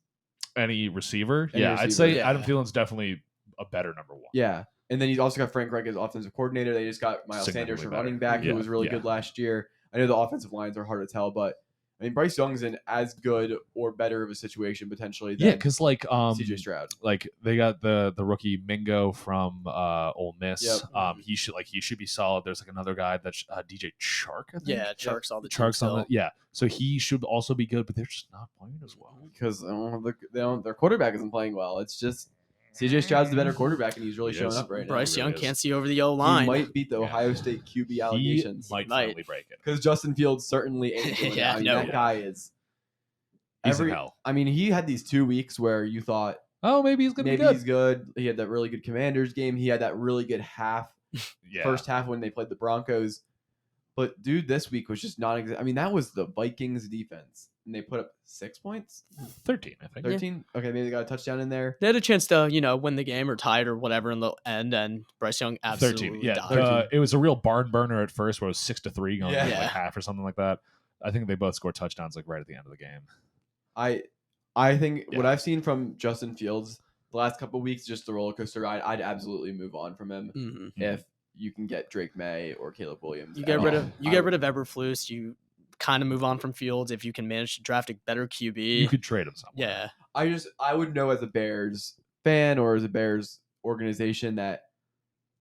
Any receiver? Any I'd receiver. say Adam Thielen's definitely a better number one. Yeah. And then he's also got Frank Reich as offensive coordinator. They just got Miles Sanders for running back, who was really good last year. I know the offensive lines are hard to tell, but I mean, Bryce Young's in as good or better of a situation potentially than because like CJ Stroud. Like they got the rookie Mingo from Ole Miss. Yep. He should be solid. There's like another guy that's DJ Chark. I think. Yeah, Chark's on the team Chark's on the still. so he should also be good, but they're just not playing as well Because their quarterback isn't playing well. It's just CJ Stroud's the better quarterback, and he's really showing up right now. Bryce Young really can't see over the O He line. might beat the Ohio State QB allegations. He might finally break it Because Justin Fields certainly ain't doing Yeah, it. I mean, no. that guy is. He's in hell. I mean, he had these 2 weeks where you thought Oh, maybe he's gonna be maybe good. he's good. He had that really good Commanders game. He had that really good first half when they played the Broncos. But dude, this week was just not. I mean, that was the Vikings defense, and they put up 6 points. 13, I think. 13. Okay, maybe they got a touchdown in there. They had a chance to, win the game or tie it or whatever in the end, and Bryce Young absolutely 13. Yeah, died. it was a real barn burner at first, where it was 6-3 going into Yeah. like half or something like that. I think they both scored touchdowns like right at the end of the game. I think what I've seen from Justin Fields the last couple of weeks, just the roller coaster ride, I'd absolutely move on from him if you can get Drake May or Caleb Williams. You get rid of Eberflus. You kind of move on from Fields if you can manage to draft a better QB. You could trade him somewhere. Yeah. I would know as a Bears fan or as a Bears organization that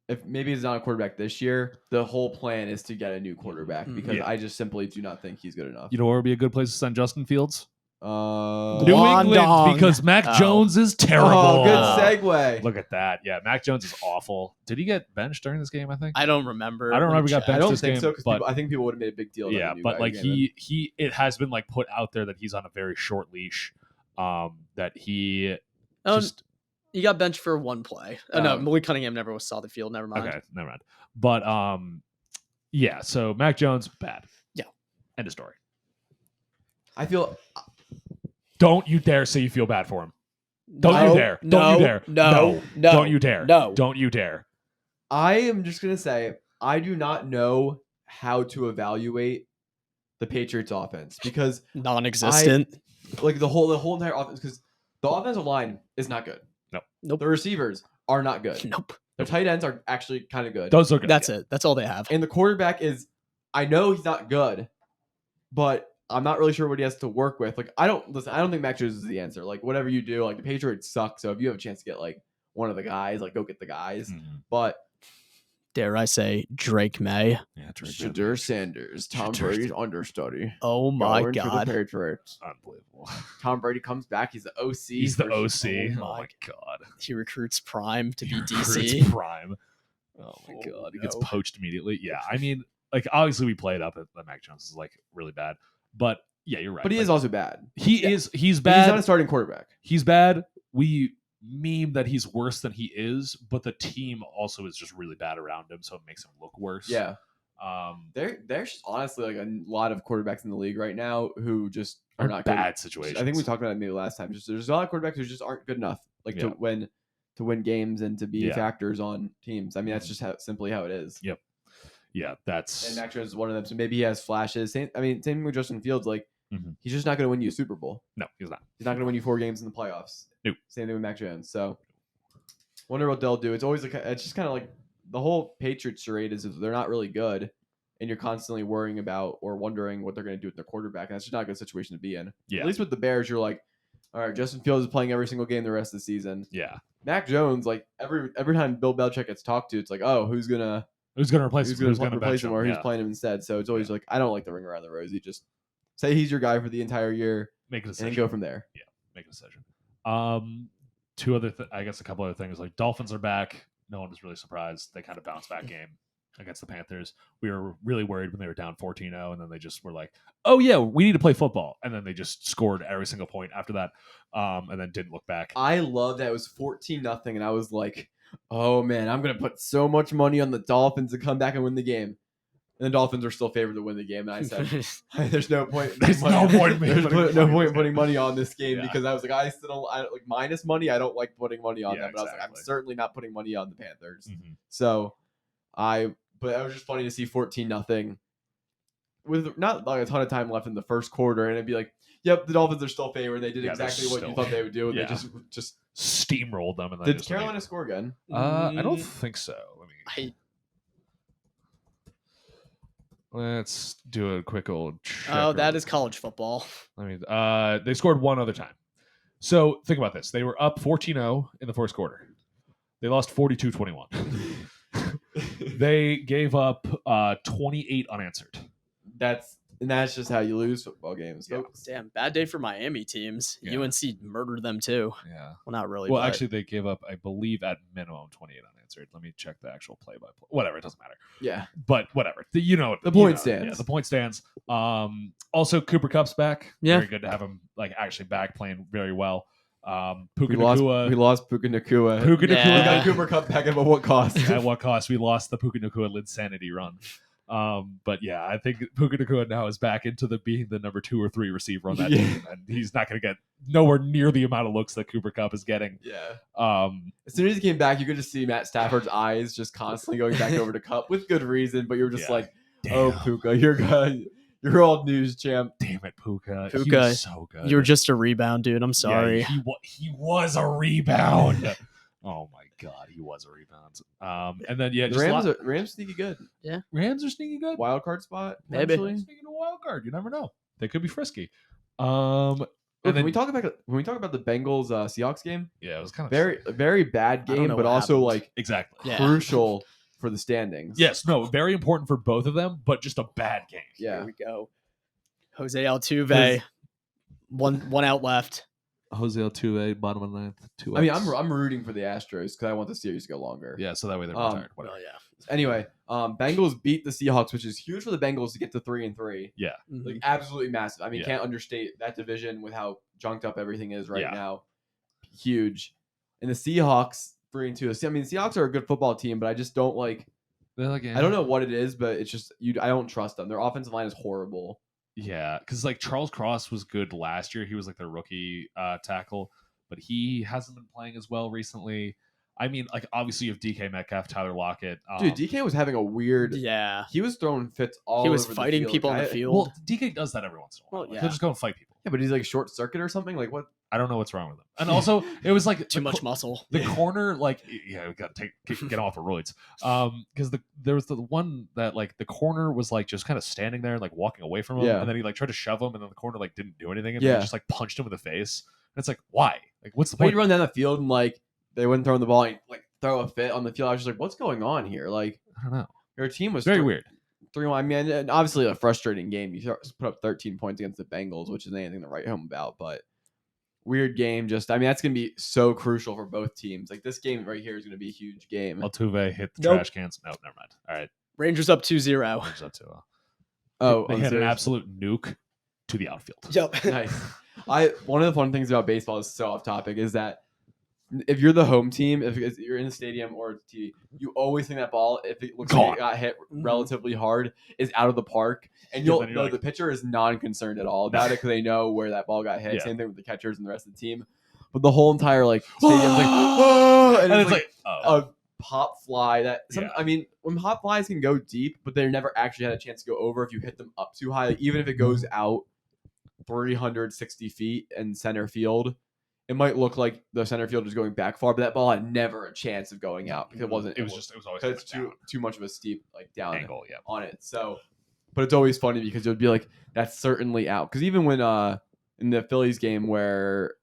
if maybe he's not a quarterback this year, the whole plan is to get a new quarterback because I just simply do not think he's good enough. You know where would be a good place to send Justin Fields? New Guangdong. England, because Mac Jones is terrible. Oh, good segue. Look at that. Yeah, Mac Jones is awful. Did he get benched during this game, I think? I don't remember. I don't remember he got I benched don't this think game, so because but I think people would have made a big deal. yeah, but like it has been like put out there that he's on a very short leash. That he just he got benched for one play. No, Malik Cunningham never saw the field. Never mind. Okay, never mind. But yeah. So Mac Jones bad. Yeah. End of story. I feel. Don't you dare say you feel bad for him. Don't you dare. Don't you dare. No. Don't you dare. No. Don't you dare. I am just gonna say I do not know how to evaluate the Patriots offense because non-existent. Like the whole entire offense because the offensive line is not good. Nope. The receivers are not good. Nope. Their tight ends are actually kind of good. Those are good. That's it. That's all they have. And the quarterback is, I know he's not good, but I'm not really sure what he has to work with. Like I don't think Mac Jones is the answer. Like whatever you do, like the Patriots suck. So if you have a chance to get like one of the guys, like go get the guys. Mm-hmm. But dare I say Drake May? Yeah, Shadur Sanders, Tom Brady's understudy. Oh my God. God. The Patriots. Unbelievable. Tom Brady comes back. He's the OC. He's the OC. Oh my God. He recruits Prime to be DC. Recruits Prime. Oh my God. He gets poached immediately. Yeah. I mean, like obviously we played up that Mac Jones is like really bad. But yeah, you're right. But he is also bad. He's bad. But he's not a starting quarterback. He's bad. We meme that he's worse than he is, but the team also is just really bad around him, so it makes him look worse. Yeah. There's honestly like a lot of quarterbacks in the league right now who just are not bad good. situations. I think we talked about it maybe last time. Just there's a lot of quarterbacks who just aren't good enough, like to win games and to be factors on teams. I mean, that's just simply how it is. Yep. Yeah, that's and Mac Jones is one of them. So maybe he has flashes. Same thing with Justin Fields. Like he's just not going to win you a Super Bowl. No, he's not. He's not going to win you 4 games in the playoffs. Nope. Same thing with Mac Jones. So wonder what they'll do. It's always like it's just kind of like the whole Patriots charade is they're not really good, and you're constantly worrying about or wondering what they're going to do with their quarterback. And that's just not a good situation to be in. Yeah. At least with the Bears, you're like, all right, Justin Fields is playing every single game the rest of the season. Yeah. Mac Jones, like every time Bill Belichick gets talked to, it's like, oh, who's gonna replace him? Who's gonna replace him, or who's playing him instead? So it's always like, I don't like the ring around the rosy. Just say he's your guy for the entire year, make a decision, and go from there. Yeah, make a decision. I guess a couple other things like Dolphins are back. No one was really surprised. They kind of bounced back game against the Panthers. We were really worried when they were down 14-0, and then they just were like, oh yeah, we need to play football. And then they just scored every single point after that, and then didn't look back. I love that it was 14-0, and I was like, oh man, I'm going to put so much money on the Dolphins to come back and win the game. And the Dolphins are still favored to win the game. And I said, there's no point. There's no point putting money on this game because I was like, I still don't like minus money. I don't like putting money on them. But I was like, I'm certainly not putting money on the Panthers. So but it was just funny to see 14-0 with not like a ton of time left in the first quarter. And it'd be like, yep, the Dolphins are still favored. They did exactly what you thought they would do. And they just steamrolled them. And then did Carolina score again? I don't think so. Let's do a quick old check. Oh, that is college football. They scored one other time. So think about this. They were up 14-0 in the first quarter. They lost 42-21. They gave up 28 unanswered. That's just how you lose football games. Yeah. Damn, bad day for Miami teams. Yeah. UNC murdered them too. Yeah. Well, not really. Well, actually, they gave up, I believe, at minimum 28 unanswered. Let me check the actual play-by-play. Whatever, it doesn't matter. Yeah. But whatever. The point stands. Yeah, the point stands. Also, Cooper Kupp's back. Yeah. Very good to have him actually back playing very well. Puka We Nacua. lost Puka Nacua. Puka Nacua. We got Cooper Kupp back at what cost? At what cost? We lost the Puka Nacua Linsanity run. But yeah, I think Puka Nacua now is back into being the number 2 or 3 receiver on that team, and he's not going to get nowhere near the amount of looks that Cooper Kupp is getting. Yeah. As soon as he came back, you could just see Matt Stafford's eyes just constantly going back over to Kupp with good reason, but you were just like, Damn. oh, Puka, you're good. Your old news champ. Damn it, Puka. He Puka, was so good. You're just a rebound, dude. I'm sorry. Yeah, he was a rebound. Oh my god, he was a rebound. And then The just Rams sneaky good. Rams are sneaky good. Wild card spot. Maybe. Potentially. Speaking of wild card, you never know. They could be frisky. When we talk about the Bengals Seahawks game, Yeah, it was kind of very bad I don't game, know but what also happened. like exactly. Yeah. crucial for the standings. Yes, no, very important for both of them, but just a bad game. Yeah. Here we go. Jose Altuve, one out left. Jose Altuve, bottom of the ninth, 2 I mean, I'm rooting for the Astros because I want the series to go longer. Yeah, so that way they're retired. Well, Whatever. yeah. Anyway, Bengals beat the Seahawks, which is huge for the Bengals to get to 3-3. Yeah. Like absolutely massive. I mean, Yeah. can't understate that division with how junked up everything is right Yeah. now. Huge. And the Seahawks 3-2. I mean, the Seahawks are a good football team, but I just don't like. They're like, I don't know what it is, but it's just I don't trust them. Their offensive line is horrible. Yeah, because like Charles Cross was good last year. He was like their rookie tackle, but he hasn't been playing as well recently. I mean, like obviously you have DK Metcalf, Tyler Lockett. Dude, DK was having a weird. Yeah. He was throwing fits all. He was over fighting the field. people on the field. Well, DK does that every once in a while. Well, Like, yeah. he'll just go and fight people. Yeah, but he's like short circuit or something. Like what? I don't know what's wrong with him. And also, it was like Too much muscle. The corner, like, yeah, we got to get off of roids. Because there was the one that like the corner was like just kind of standing there, like walking away from him, Yeah. and then he like tried to shove him, and then the corner like didn't do anything, and Yeah. then he just like punched him in the face. And it's like, why? Like, what's the But he'd point? run down the field and like they wouldn't throw the ball and like throw a fit on the field. I was just like, what's going on here? Like I don't know. your team was Very weird. 3-1. I mean, and obviously a frustrating game. You put up 13 points against the Bengals, which isn't anything to write home about, but weird game. Just, I mean, that's going to be so crucial for both teams. Like this game right here is going to be a huge game. Altuve hit the Nope. trash cans. No, never mind. All right, Rangers up 2-0. Rangers up 2-0. Oh, They hit an serious? absolute nuke to the outfield. Yep. Nice. One of the fun things about baseball is so off topic is that if you're the home team, if you're in the stadium or TV, you always think that ball, if it looks like Gone. it got hit Mhm. relatively hard, is out of the park, and Yeah, you'll then you're know like- the pitcher is non-concerned at all about it because they know where that ball got hit. Yeah. Same thing with the catchers and the rest of the team. But the whole entire like stadium's like, "Oh," And it's like, oh, a pop fly that Yeah. I mean, when pop flies can go deep, but they never actually had a chance to go over if you hit them up too high. Like, even if it goes out 360 feet in center field, it might look like the center field is going back far, but that ball had never a chance of going out because it wasn't. it was always because it's down too much of a steep like down angle. Yeah. on it. So, but it's always funny because it would be like that's certainly out. Because even when in the Phillies game where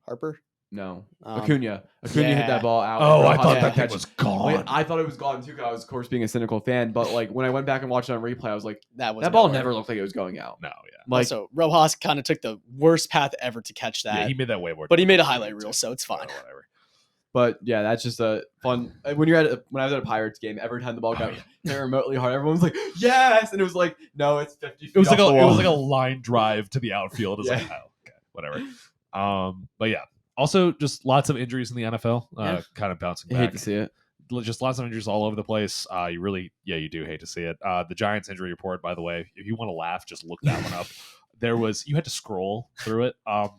Harper. no Um, Acuna hit yeah. that ball out. Oh, and I Rojas thought got that thing catch. was gone. Wait, I thought it was gone too. Because I was, of course, being a cynical fan. But like when I went back and watched it on replay, I was like, That was that ball nowhere. never looked like it was going out. No, yeah. Like, Also, Rojas kind of took the worst path ever to catch that. Yeah, he made that way more. But he made a difficult highlight too. reel, so it's fine. Oh, whatever. but yeah, that's just a fun. When I was at a Pirates game, every time the ball got hit remotely hard, everyone was like, "Yes!" And it was like, "No, it's 50 feet." It was off like the it wall. was like a line drive to the outfield. It's like, Yeah. oh, okay, whatever. But yeah. Also, just lots of injuries in the NFL. Yeah. Kind of bouncing I hate back. to see it. Just lots of injuries all over the place. You do hate to see it. The Giants injury report, by the way, if you want to laugh, just look that one up. You had to scroll through it.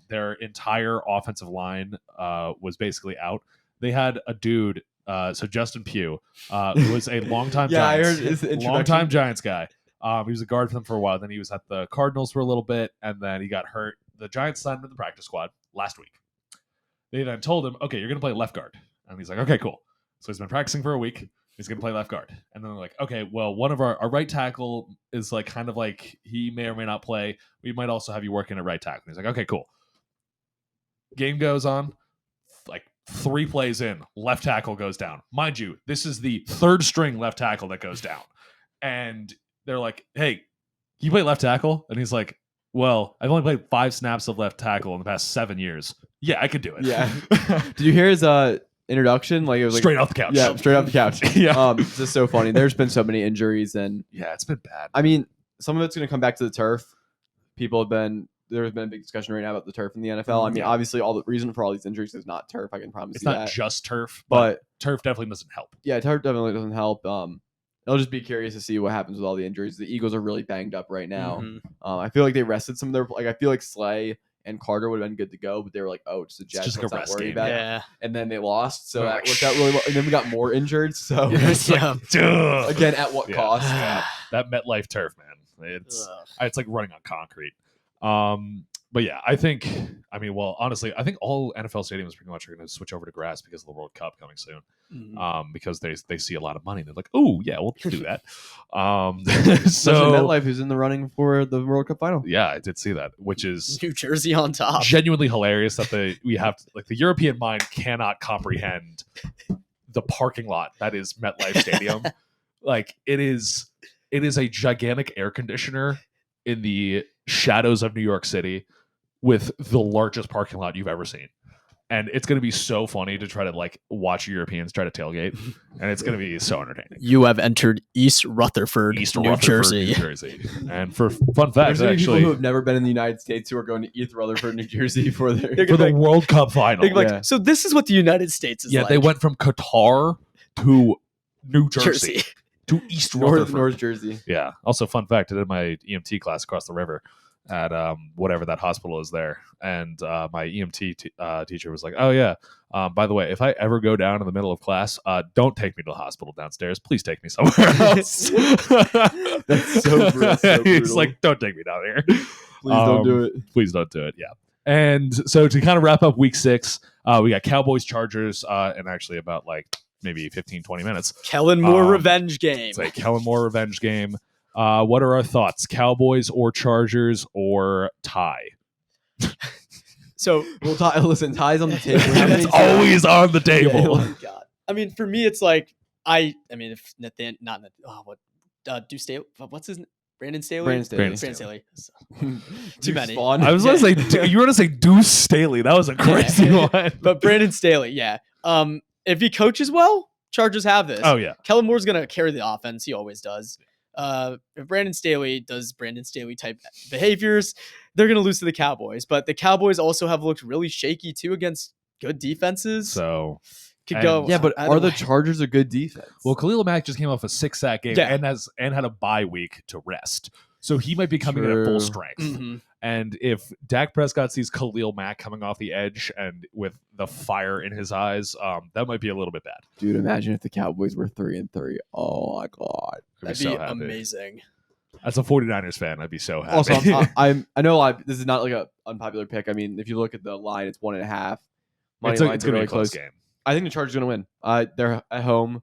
Their entire offensive line was basically out. They had a dude, so Justin Pugh, who was a longtime Yeah, I Giants, heard his introduction. longtime Giants guy. He was a guard for them for a while. Then he was at the Cardinals for a little bit, and then he got hurt. The Giants signed him to the practice squad last week. They then told him, okay, you're going to play left guard. And he's like, okay, cool. So he's been practicing for a week. He's going to play left guard. And then they're like, okay, well, one of our right tackle is like kind of like he may or may not play. We might also have you working at right tackle. And he's like, okay, cool. Game goes on. Like 3 plays in, left tackle goes down. Mind you, this is the 3rd string left tackle that goes down. And they're like, hey, you play left tackle? And he's like, well, I've only played 5 snaps of left tackle in the past 7 years. Yeah, I could do it. Yeah. Did you hear his introduction? Like it was like, Straight off the couch. Yeah, straight off the couch. Yeah. It's just so funny. There's been so many injuries, and Yeah, it's been bad. I mean, some of it's going to come back to the turf. There's been a big discussion right now about the turf in the NFL. I mean, Yeah. obviously, all the reason for all these injuries is not turf. I can promise It's you not that. just turf, But turf definitely doesn't help. yeah, turf definitely doesn't help. I'll just be curious to see what happens with all the injuries. The Eagles are really banged up right now. Mhm. I feel like they rested some of their. Like I feel like Slay and Carter would have been good to go, but they were like, oh, it's the Jets. just like a let's not rest worry game. about it. Yeah. And then they lost, so They're that like, worked out really well. And then we got more injured. So It's like, duh. again, at what Yeah. cost? That MetLife turf, man. Ugh. It's like running on concrete. But yeah, honestly, I think all NFL stadiums pretty much are going to switch over to grass because of the World Cup coming soon. Because they see a lot of money. They're like, oh yeah, we'll do that. Especially So MetLife, who's in the running for the World Cup final. yeah, I did see that, which is New Jersey on top. genuinely hilarious that we have like the European mind cannot comprehend the parking lot that is MetLife Stadium. Like it is a gigantic air conditioner in the shadows of New York City with the largest parking lot you've ever seen. And it's going to be so funny to try to like watch Europeans try to tailgate, and it's going to be so entertaining. You have entered East Rutherford, New Jersey. New Jersey. And for fun There's facts, gonna be people actually, who have never been in the United States who are going to East Rutherford, New Jersey for their for the World Cup final. They're like, Yeah. so this is what the United States is Yeah, like. they went from Qatar to New Jersey, to East Rutherford. North Jersey. Yeah. Also, fun fact: I did my EMT class across the river at whatever that hospital is there, and my EMT teacher was like, "Oh yeah, by the way, if I ever go down in the middle of class, don't take me to the hospital downstairs. Please take me somewhere else." That's so brutal. He's like, "Don't take me down here. Please don't do it. Please don't do it." Yeah. And so to kind of wrap up Week 6, we got Cowboys Chargers, and actually about like maybe 15, 20 minutes. Kellen Moore revenge game. It's a Kellen Moore revenge game. What are our thoughts? Cowboys or Chargers or tie? So Well, listen, ties on the table. How many It's times- always on the table. Yeah. oh my god. I mean, for me, it's like I mean, if Nathan, not do Staley. What's his name? Brandon Staley. Brandon Staley. Brandon Staley. Too Too many. I was going to say, you were going to say Deuce Staley. That was a crazy Yeah. one. But Brandon Staley, yeah. If he coaches well, Chargers have this. Oh, yeah. Kellen Moore's gonna carry the offense. He always does. If Brandon Staley does Brandon Staley type behaviors, they're gonna lose to the Cowboys. But the Cowboys also have looked really shaky too against good defenses. So, Could and- go. Yeah, but either are the way. Chargers a good defense? well, Khalil Mack just came off a 6-sack game Yeah. and had a bye week to rest. So he might be coming in at full True. strength. Mhm. And if Dak Prescott sees Khalil Mack coming off the edge and with the fire in his eyes, that might be a little bit bad. Dude, imagine if the Cowboys were 3-3. Oh my god. I'd be That'd so be happy. amazing. As a 49ers fan, I'd be so happy. Also, I know this is not like a unpopular pick. I mean, if you look at the line, it's 1.5. Money it's lines it's are going to be really a close close. game. I think the Chargers are going to win. They're at home.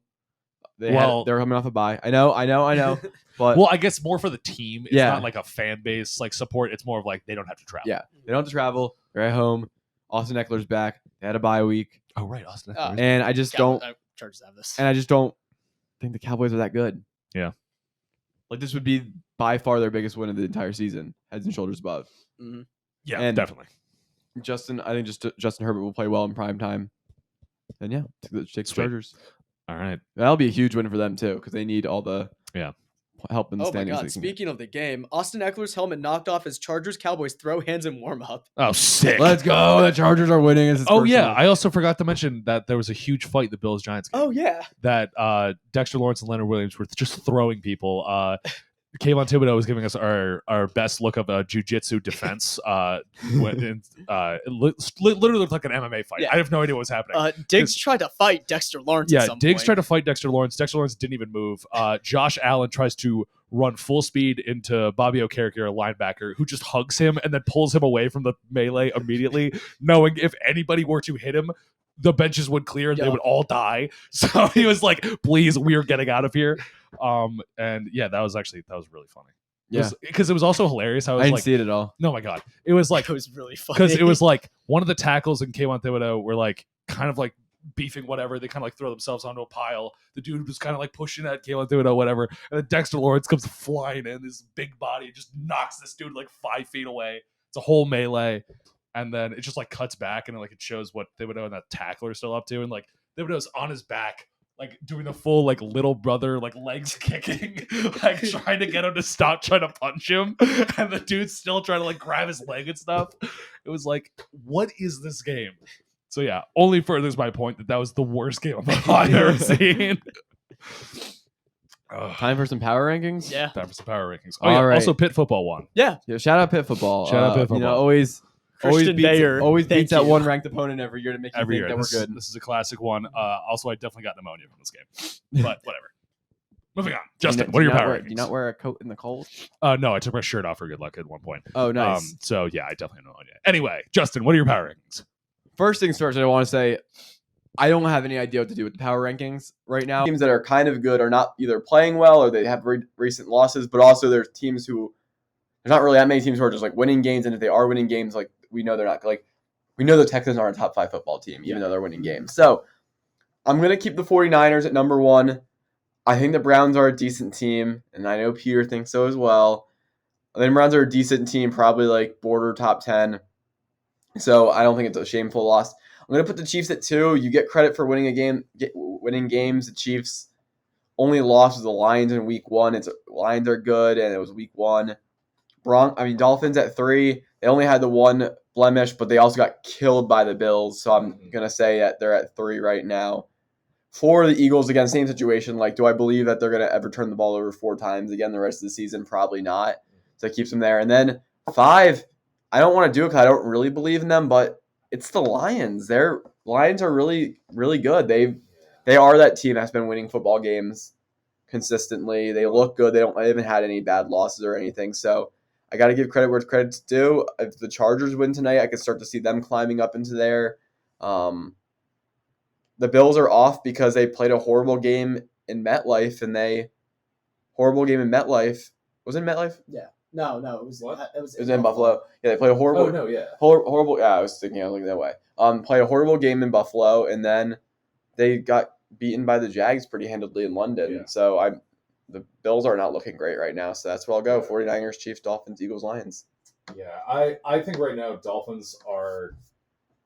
They're coming off a bye. I know. But Well, I guess more for the team. It's Yeah. not like a fan base like support. It's more of like they don't have to travel. Yeah. they don't have to travel. They're at home. Austin Eckler's back. They had a bye week, Oh right, Austin. Uh, Eckler. and I just don't. Chargers have this. And I just don't think the Cowboys are that good. Yeah. Like this would be by far their biggest win of the entire season, heads and shoulders above. Yeah, and- definitely. I think Justin Herbert will play well in prime time. And yeah, take the Sweet. Chargers. All right. That'll be a huge win for them too, because they need all the help in the Oh my standings. god! they can get. Speaking of the game, Austin Eckler's helmet knocked off as Chargers Cowboys throw hands in warm up. Oh, sick. Let's go! The Chargers are winning. This is Oh yeah, personal. I also forgot to mention that there was a huge fight the Bills Giants game. Oh yeah. That Dexter Lawrence and Leonard Williams were just throwing people. Kayvon Thibodeau was giving us our best look of a jiu-jitsu defense. Literally looked like an MMA fight. Yeah. I have no idea what was happening. Diggs tried to fight Dexter Lawrence. Yeah, at some Diggs point. tried to fight Dexter Lawrence. Dexter Lawrence didn't even move. Josh Allen tries to run full speed into Bobby Okereke, a linebacker, who just hugs him and then pulls him away from the melee immediately, knowing if anybody were to hit him, the benches would clear and they Yeah. would all die. So he was like, please, we are getting out of here. And yeah, that was really funny. Yeah. Because it was also hilarious. I I was didn't like, see it at all. no, my God. It was like, It was really funny because it was like one of the tackles in Kayvon Thibodeau were like kind of like beefing whatever. They kind of like throw themselves onto a pile. The dude was kind of like pushing at Kayvon Thibodeau, whatever. And then Dexter Lawrence comes flying in, this big body just knocks this dude like 5 feet away. It's a whole melee. And then it just like cuts back and like it shows what Thibodeau and that tackler are still up to. And like Thibodeau's on his back, like doing the full like little brother like legs kicking, like trying to get him to stop trying to punch him, and the dude's still trying to like grab his leg and stuff. It was like, what is this game? So yeah, only furthers my point that was the worst game I've ever seen. Time for some power rankings. yeah. Time for some power rankings. All Oh yeah, right. also Pitt football won. Yeah, shout out Pitt football. Shout out Pitt You know, football. always Christian Bayer. Always thank beats that you. one ranked opponent every year to make you Every think year. that we're good. This is a classic one. Also, I definitely got pneumonia from this game, but whatever. Moving on. Justin, what are your power rankings? Do you not wear a coat in the cold? No, I took my shirt off for good luck at one point. Oh, nice. So yeah, I definitely have pneumonia. Anyway, Justin, what are your power rankings? First things first, I want to say I don't have any idea what to do with the power rankings right now. Teams that are kind of good are not either playing well or they have recent losses, but also there's teams who there's not really that many teams who are just like winning games, and if they are winning games, like we know they're not like we know the Texans aren't a top 5 football team, even though they're winning games. So I'm gonna keep the 49ers at number 1. I think the Browns are a decent team, and I know Peter thinks so as well. I think the Browns are a decent team, probably like border top 10. So I don't think it's a shameful loss. I'm going to put the Chiefs at 2. You get credit for winning winning games. The Chiefs only lost to the Lions in week 1. Lions are good, and it was week 1. Dolphins at 3. They only had the one blemish, but they also got killed by the Bills. So I'm going to say that they're at 3 right now. 4, the Eagles, again, same situation. Like, do I believe that they're going to ever turn the ball over 4 times again the rest of the season? Probably not. So it keeps them there. And then 5, I don't want to do it because I don't really believe in them, but it's the Lions. Lions are really, really good. They are that team that's been winning football games consistently. They look good. They haven't had any bad losses or anything. So I got to give credit where credit's due. If the Chargers win tonight, I could start to see them climbing up into there. The Bills are off because they played a horrible game in MetLife, Was it in MetLife? Yeah. No, it was. What? It was in Buffalo. Yeah, they played a horrible. Oh no, yeah. Horrible. Yeah, I was thinking I was looking that way. Played a horrible game in Buffalo, and then they got beaten by the Jags pretty handedly in London. Yeah. So the Bills are not looking great right now. So that's where I'll go. 49ers, Chiefs, Dolphins, Eagles, Lions. Yeah, I think right now Dolphins are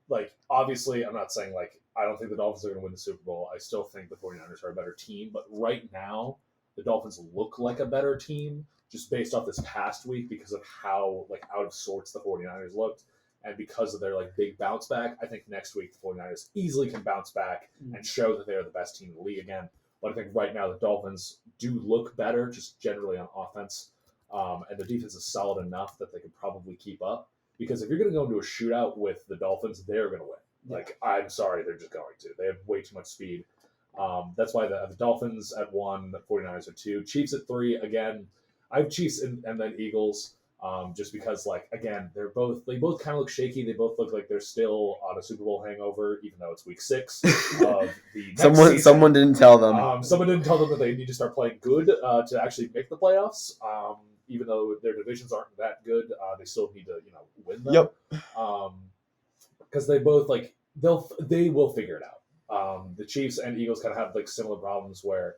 like obviously I'm not saying like I don't think the Dolphins are going to win the Super Bowl. I still think the 49ers are a better team, but right now the Dolphins look like a better team just based off this past week because of how like out of sorts the 49ers looked and because of their like big bounce back. I think next week the 49ers easily can bounce back and show that they're the best team in the league again. But I think right now the Dolphins do look better just generally on offense. And the defense is solid enough that they could probably keep up. Because if you're going to go into a shootout with the Dolphins, they're going to win. Yeah. Like, I'm sorry, they're just going to. They have way too much speed. That's why the Dolphins at 1, the 49ers at 2. Chiefs at 3, again. I have Chiefs and then Eagles, just because, like, again, they both kind of look shaky. They both look like they're still on a Super Bowl hangover, even though it's week 6 of the next season. Someone didn't tell them. Someone didn't tell them that they need to start playing good to actually make the playoffs. Even though their divisions aren't that good, they still need to, win them. Yep. Because they both they will figure it out. The Chiefs and Eagles kind of have like similar problems where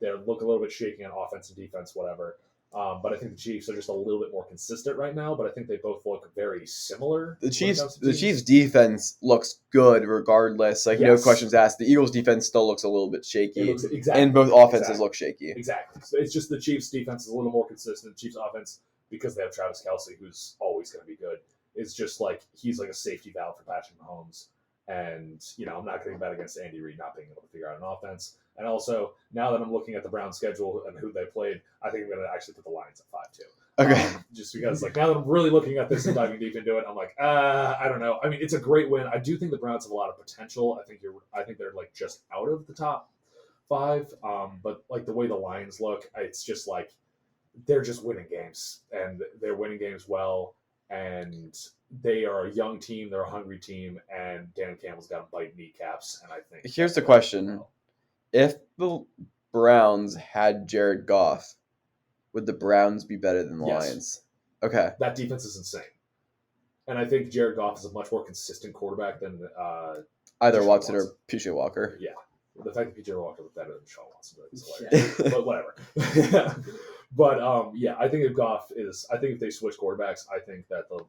they look a little bit shaky on offense and defense, whatever. But I think the Chiefs are just a little bit more consistent right now. But I think they both look very similar. The Chiefs defense looks good regardless. Like no questions asked. The Eagles defense still looks a little bit shaky, and both offenses look shaky. Exactly. So it's just the Chiefs defense is a little more consistent. Chiefs offense, because they have Travis Kelce, who's always going to be good. It's just like he's like a safety valve for Patrick Mahomes. And, I'm not going to bet against Andy Reid not being able to figure out an offense. And also, now that I'm looking at the Browns schedule and who they played, I think I'm going to actually put the Lions at 5 too. Okay. Just because, like, now that I'm really looking at this and diving deep into it, I'm like, I don't know. I mean, it's a great win. I do think the Browns have a lot of potential. I think they're like just out of the top 5. But like the way the Lions look, it's just like they're just winning games, and they're winning games well. And they are a young team, they're a hungry team, and Dan Campbell's got them biting kneecaps. And I think here's the question: if the Browns had Jared Goff, would the Browns be better than the Lions? Okay, that defense is insane, and I think Jared Goff is a much more consistent quarterback than either Watson or PJ Walker. Yeah, the fact that PJ Walker was better than Sean Watson is hilarious. But whatever. But I think if they switch quarterbacks, I think that the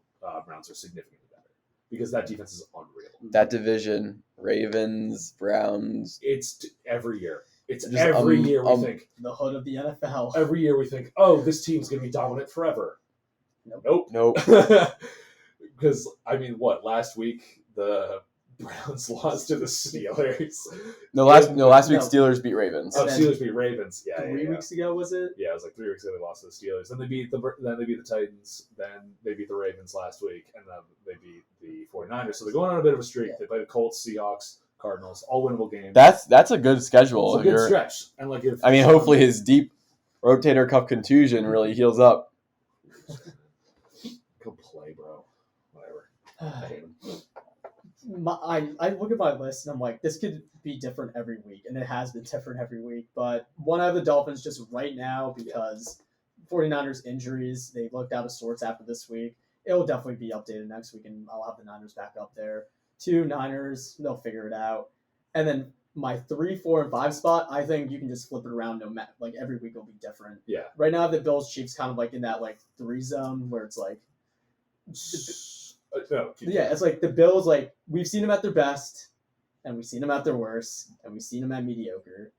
Browns are significantly better because that defense is unreal. That division, Ravens, Browns. It's every year. It's just every year we think the hood of the NFL. Every year we think, oh, this team's gonna be dominant forever. Nope. Nope. Because last week the Browns lost to the Steelers. No, last week No. Steelers beat Ravens. Oh, And then Steelers beat Ravens. Yeah, 3 weeks ago, was it? Yeah, it was like 3 weeks ago they lost to the Steelers. Then they beat the Titans. Then they beat the Ravens last week, and then they beat the 49ers. So they're going on a bit of a streak. Yeah. They play the Colts, Seahawks, Cardinals, all winnable games. That's a good schedule. It's a good stretch. And like, if Hopefully his deep rotator cuff contusion really heals up. Go play, bro. Whatever. I hate him. I look at my list and I'm like, this could be different every week, and it has been different every week. But one, I have the Dolphins just right now because 49ers injuries, they looked out of sorts after this week. It'll definitely be updated next week, and I'll have the Niners back up there. 2 Niners, they'll figure it out. And then my 3, 4, and 5 spot, I think you can just flip it around. No matter, like every week will be different. Yeah. Right now, I have the Bills Chiefs kind of like in that like 3 zone where it's like. Yeah, it's like the Bills, like, we've seen them at their best, and we've seen them at their worst, and we've seen them at mediocre.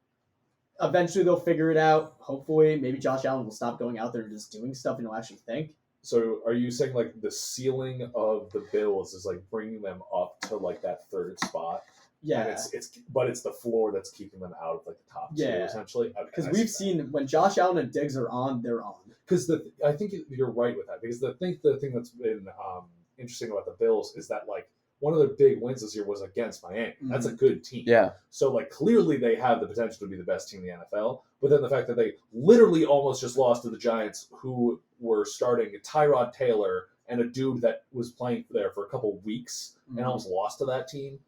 Eventually, they'll figure it out. Hopefully, maybe Josh Allen will stop going out there and just doing stuff and he'll actually think. So are you saying like the ceiling of the Bills is like bringing them up to like that 3rd spot? Yeah. And it's the floor that's keeping them out of like the top 2 essentially. Because we've seen when Josh Allen and Diggs are on, they're on. Because I think you're right with that. Because the thing that's been interesting about the Bills is that like one of their big wins this year was against Miami. That's a good team. Yeah. So like clearly they have the potential to be the best team in the NFL. But then the fact that they literally almost just lost to the Giants, who were starting Tyrod Taylor and a dude that was playing there for a couple weeks and almost lost to that team.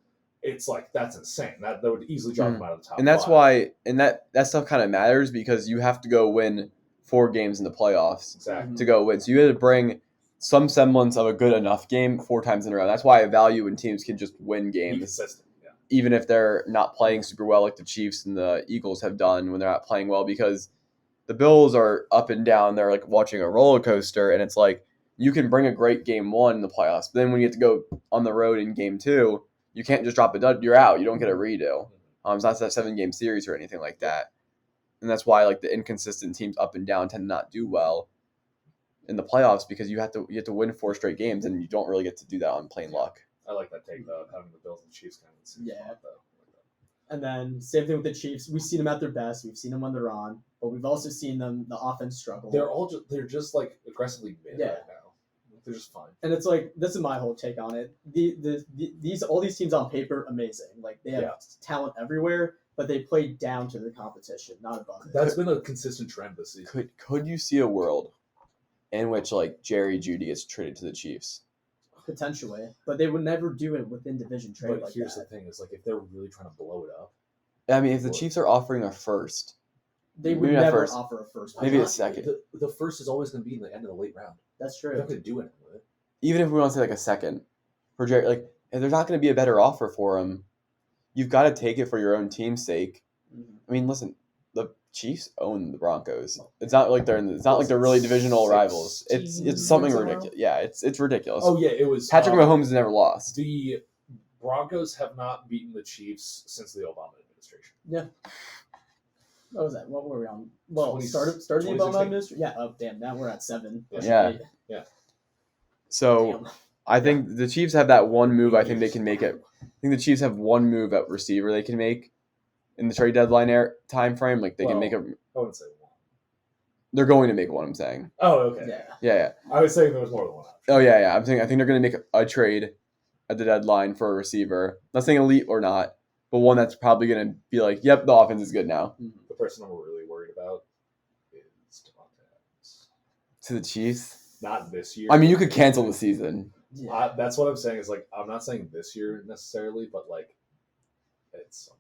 It's like, that's insane. That would easily drop them out of the top. And that's 5. why, and that stuff kind of matters because you have to go win 4 games in the playoffs Exactly. to go win. So you had to bring some semblance of a good enough game 4 times in a row. That's why I value when teams can just win Be games, consistent. Yeah. even if they're not playing super well like the Chiefs and the Eagles have done when they're not playing well, because the Bills are up and down. They're like watching a roller coaster, and it's like you can bring a great game 1 in the playoffs, but then when you have to go on the road in game 2, you can't just drop a dud. You're out. You don't get a redo. It's not that 7-game series or anything like that. And that's why like the inconsistent teams up and down tend to not do well in the playoffs, because you have to win 4 straight games, and you don't really get to do that on plain luck. I like that take though, having the Bills and Chiefs kind of the same spot, though. And then same thing with the Chiefs. We've seen them at their best. We've seen them when they're on, but we've also seen the offense struggle. They're just like aggressively mid right now. They're just fine. And it's like, this is my whole take on it. All these teams on paper, amazing. Like they have talent everywhere, but they play down to the competition, not above it. That's been a consistent trend this season. Could you see a world in which like Jerry Jeudy is traded to the Chiefs? Potentially, but they would never do it within division trade. But like here's that. the thing: is like if they're really trying to blow it up, I mean, if the Chiefs are offering a first, they would maybe not never first. offer a first. Maybe a second. The first is always going to be in the end of the late round. That's They're true. not going to do anything with it. Even if we want to say like a second for Jerry, like if there's not going to be a better offer for him, you've got to take it for your own team's sake. I mean, listen, the Chiefs own the Broncos. It's not like they're really divisional rivals. It's something ridiculous. Yeah, it's ridiculous. Oh yeah, it was. Patrick Mahomes has never lost. The Broncos have not beaten the Chiefs since the Obama administration. Yeah. What was that? What were we on? Well, 20 started the 2016. Obama administration. Yeah. Oh damn! Now we're at 7. Yeah. So Damn. I think the Chiefs have that one move. I think they can make it. I think the Chiefs have one move at receiver they can make in the trade deadline time frame. Like they can make a. I wouldn't say one. They're going to make one. I'm saying. Oh, okay. Yeah. I was saying there was more than one option. Oh yeah. I think they're going to make a trade at the deadline for a receiver. Not saying elite or not, but one that's probably going to be like, yep, the offense is good now. The person I'm really worried about is Devontae Adams. To the Chiefs. Not this year. I mean, you could cancel the season. Yeah. That's what I'm saying. Is like I'm not saying this year necessarily, but like it's.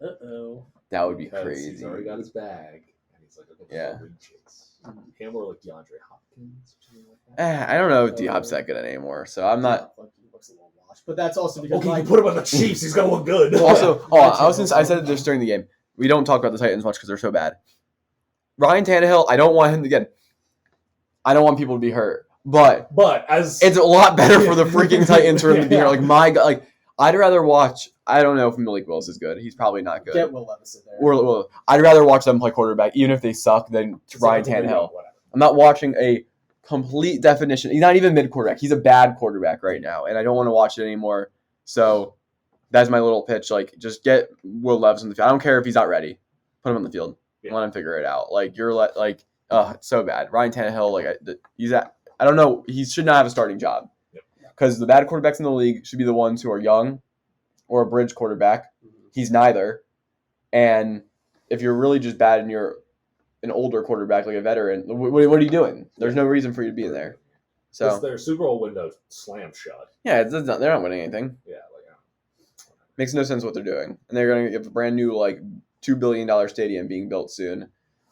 Uh-oh. That would be Because crazy. He's already got his bag, and he's like, okay, Yeah. chase. Him or like DeAndre Hopkins or something like that. I don't know if D-Hop's that good anymore, so I'm not. He looks a little washed, but that's also because Okay, you put him on the Chiefs. He's gonna look good. Also, I said this during the game. We don't talk about the Titans much because they're so bad. Ryan Tannehill, I don't want him to get. I don't want people to be hurt, but as it's a lot better for the freaking Titans for him to be here. Like my God, like I'd rather watch. I don't know if Malik Willis is good. He's probably not good. get Will Levis in there. Or I'd rather watch them play quarterback, even if they suck, than Ryan Tannehill. I'm not watching a complete definition. He's not even mid quarterback. He's a bad quarterback right now, and I don't want to watch it anymore So that's my little pitch. Like, just get Will Levis on the field. I don't care if he's not ready. Put him on the field. Yeah. Let him figure it out. Like, it's so bad. Ryan Tannehill, I don't know. He should not have a starting job. Because the bad quarterbacks in the league should be the ones who are young or a bridge quarterback. He's neither. And if you're really just bad and you're an older quarterback, like a veteran, what are you doing? There's no reason for you to be in there. So their Super Bowl window slammed shut. yeah, they're not winning anything. Yeah, Makes no sense what they're doing. And they're going to get a brand new $2 billion stadium being built soon.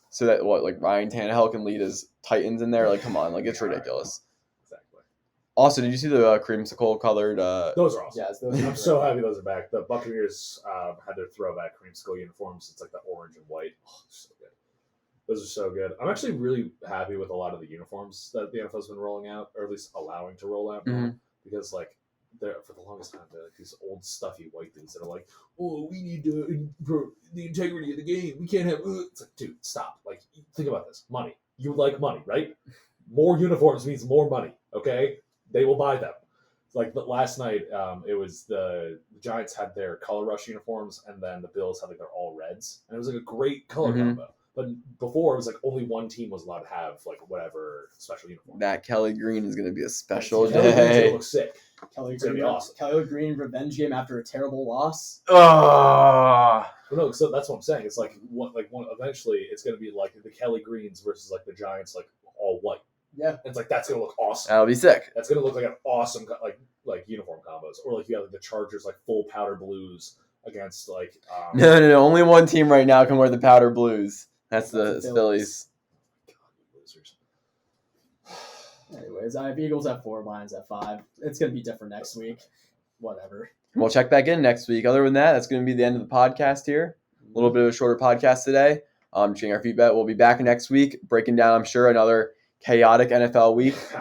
So that Ryan Tannehill can lead his Titans in there. Like, come on, it's ridiculous. exactly. Also, did you see the creamsicle colored? Those are awesome. Yes, those are I'm so happy those are back. The Buccaneers had their throwback creamsicle uniforms. It's like the orange and white. Oh, so good. Those are so good. I'm actually really happy with a lot of the uniforms that the NFL's been rolling out, or at least allowing to roll out, because they're for the longest time they're these old stuffy white dudes that are like, oh, we need for the integrity of the game. We can't have. It's like, dude, stop. Think about this. Money. You like money, right? More uniforms means more money. Okay, they will buy them. Last night, it was the Giants had their color rush uniforms, and then the Bills had their all reds, and it was a great color combo. But before, it was only one team was allowed to have whatever special uniform. That Kelly Green is going to be a special Kelly Green's day. gonna look sick. Kelly It's gonna be Green, awesome. Kelly Green revenge game after a terrible loss. Oh, No, so that's what I'm saying. It's eventually it's gonna be the Kelly Greens versus the Giants all white. Yeah, And it's that's gonna look awesome. that'll be sick. That's gonna look like an awesome uniform combos, or you have the Chargers full powder blues against No. Only one team right now can wear the powder blues. That's the Phillies. losers. Anyways, I have Eagles at 4, Lions at 5. It's gonna be different next week. Whatever. We'll check back in next week. Other than that, that's going to be the end of the podcast here. A little bit of a shorter podcast today. Sharing our feedback. We'll be back next week, breaking down, I'm sure, another chaotic NFL week.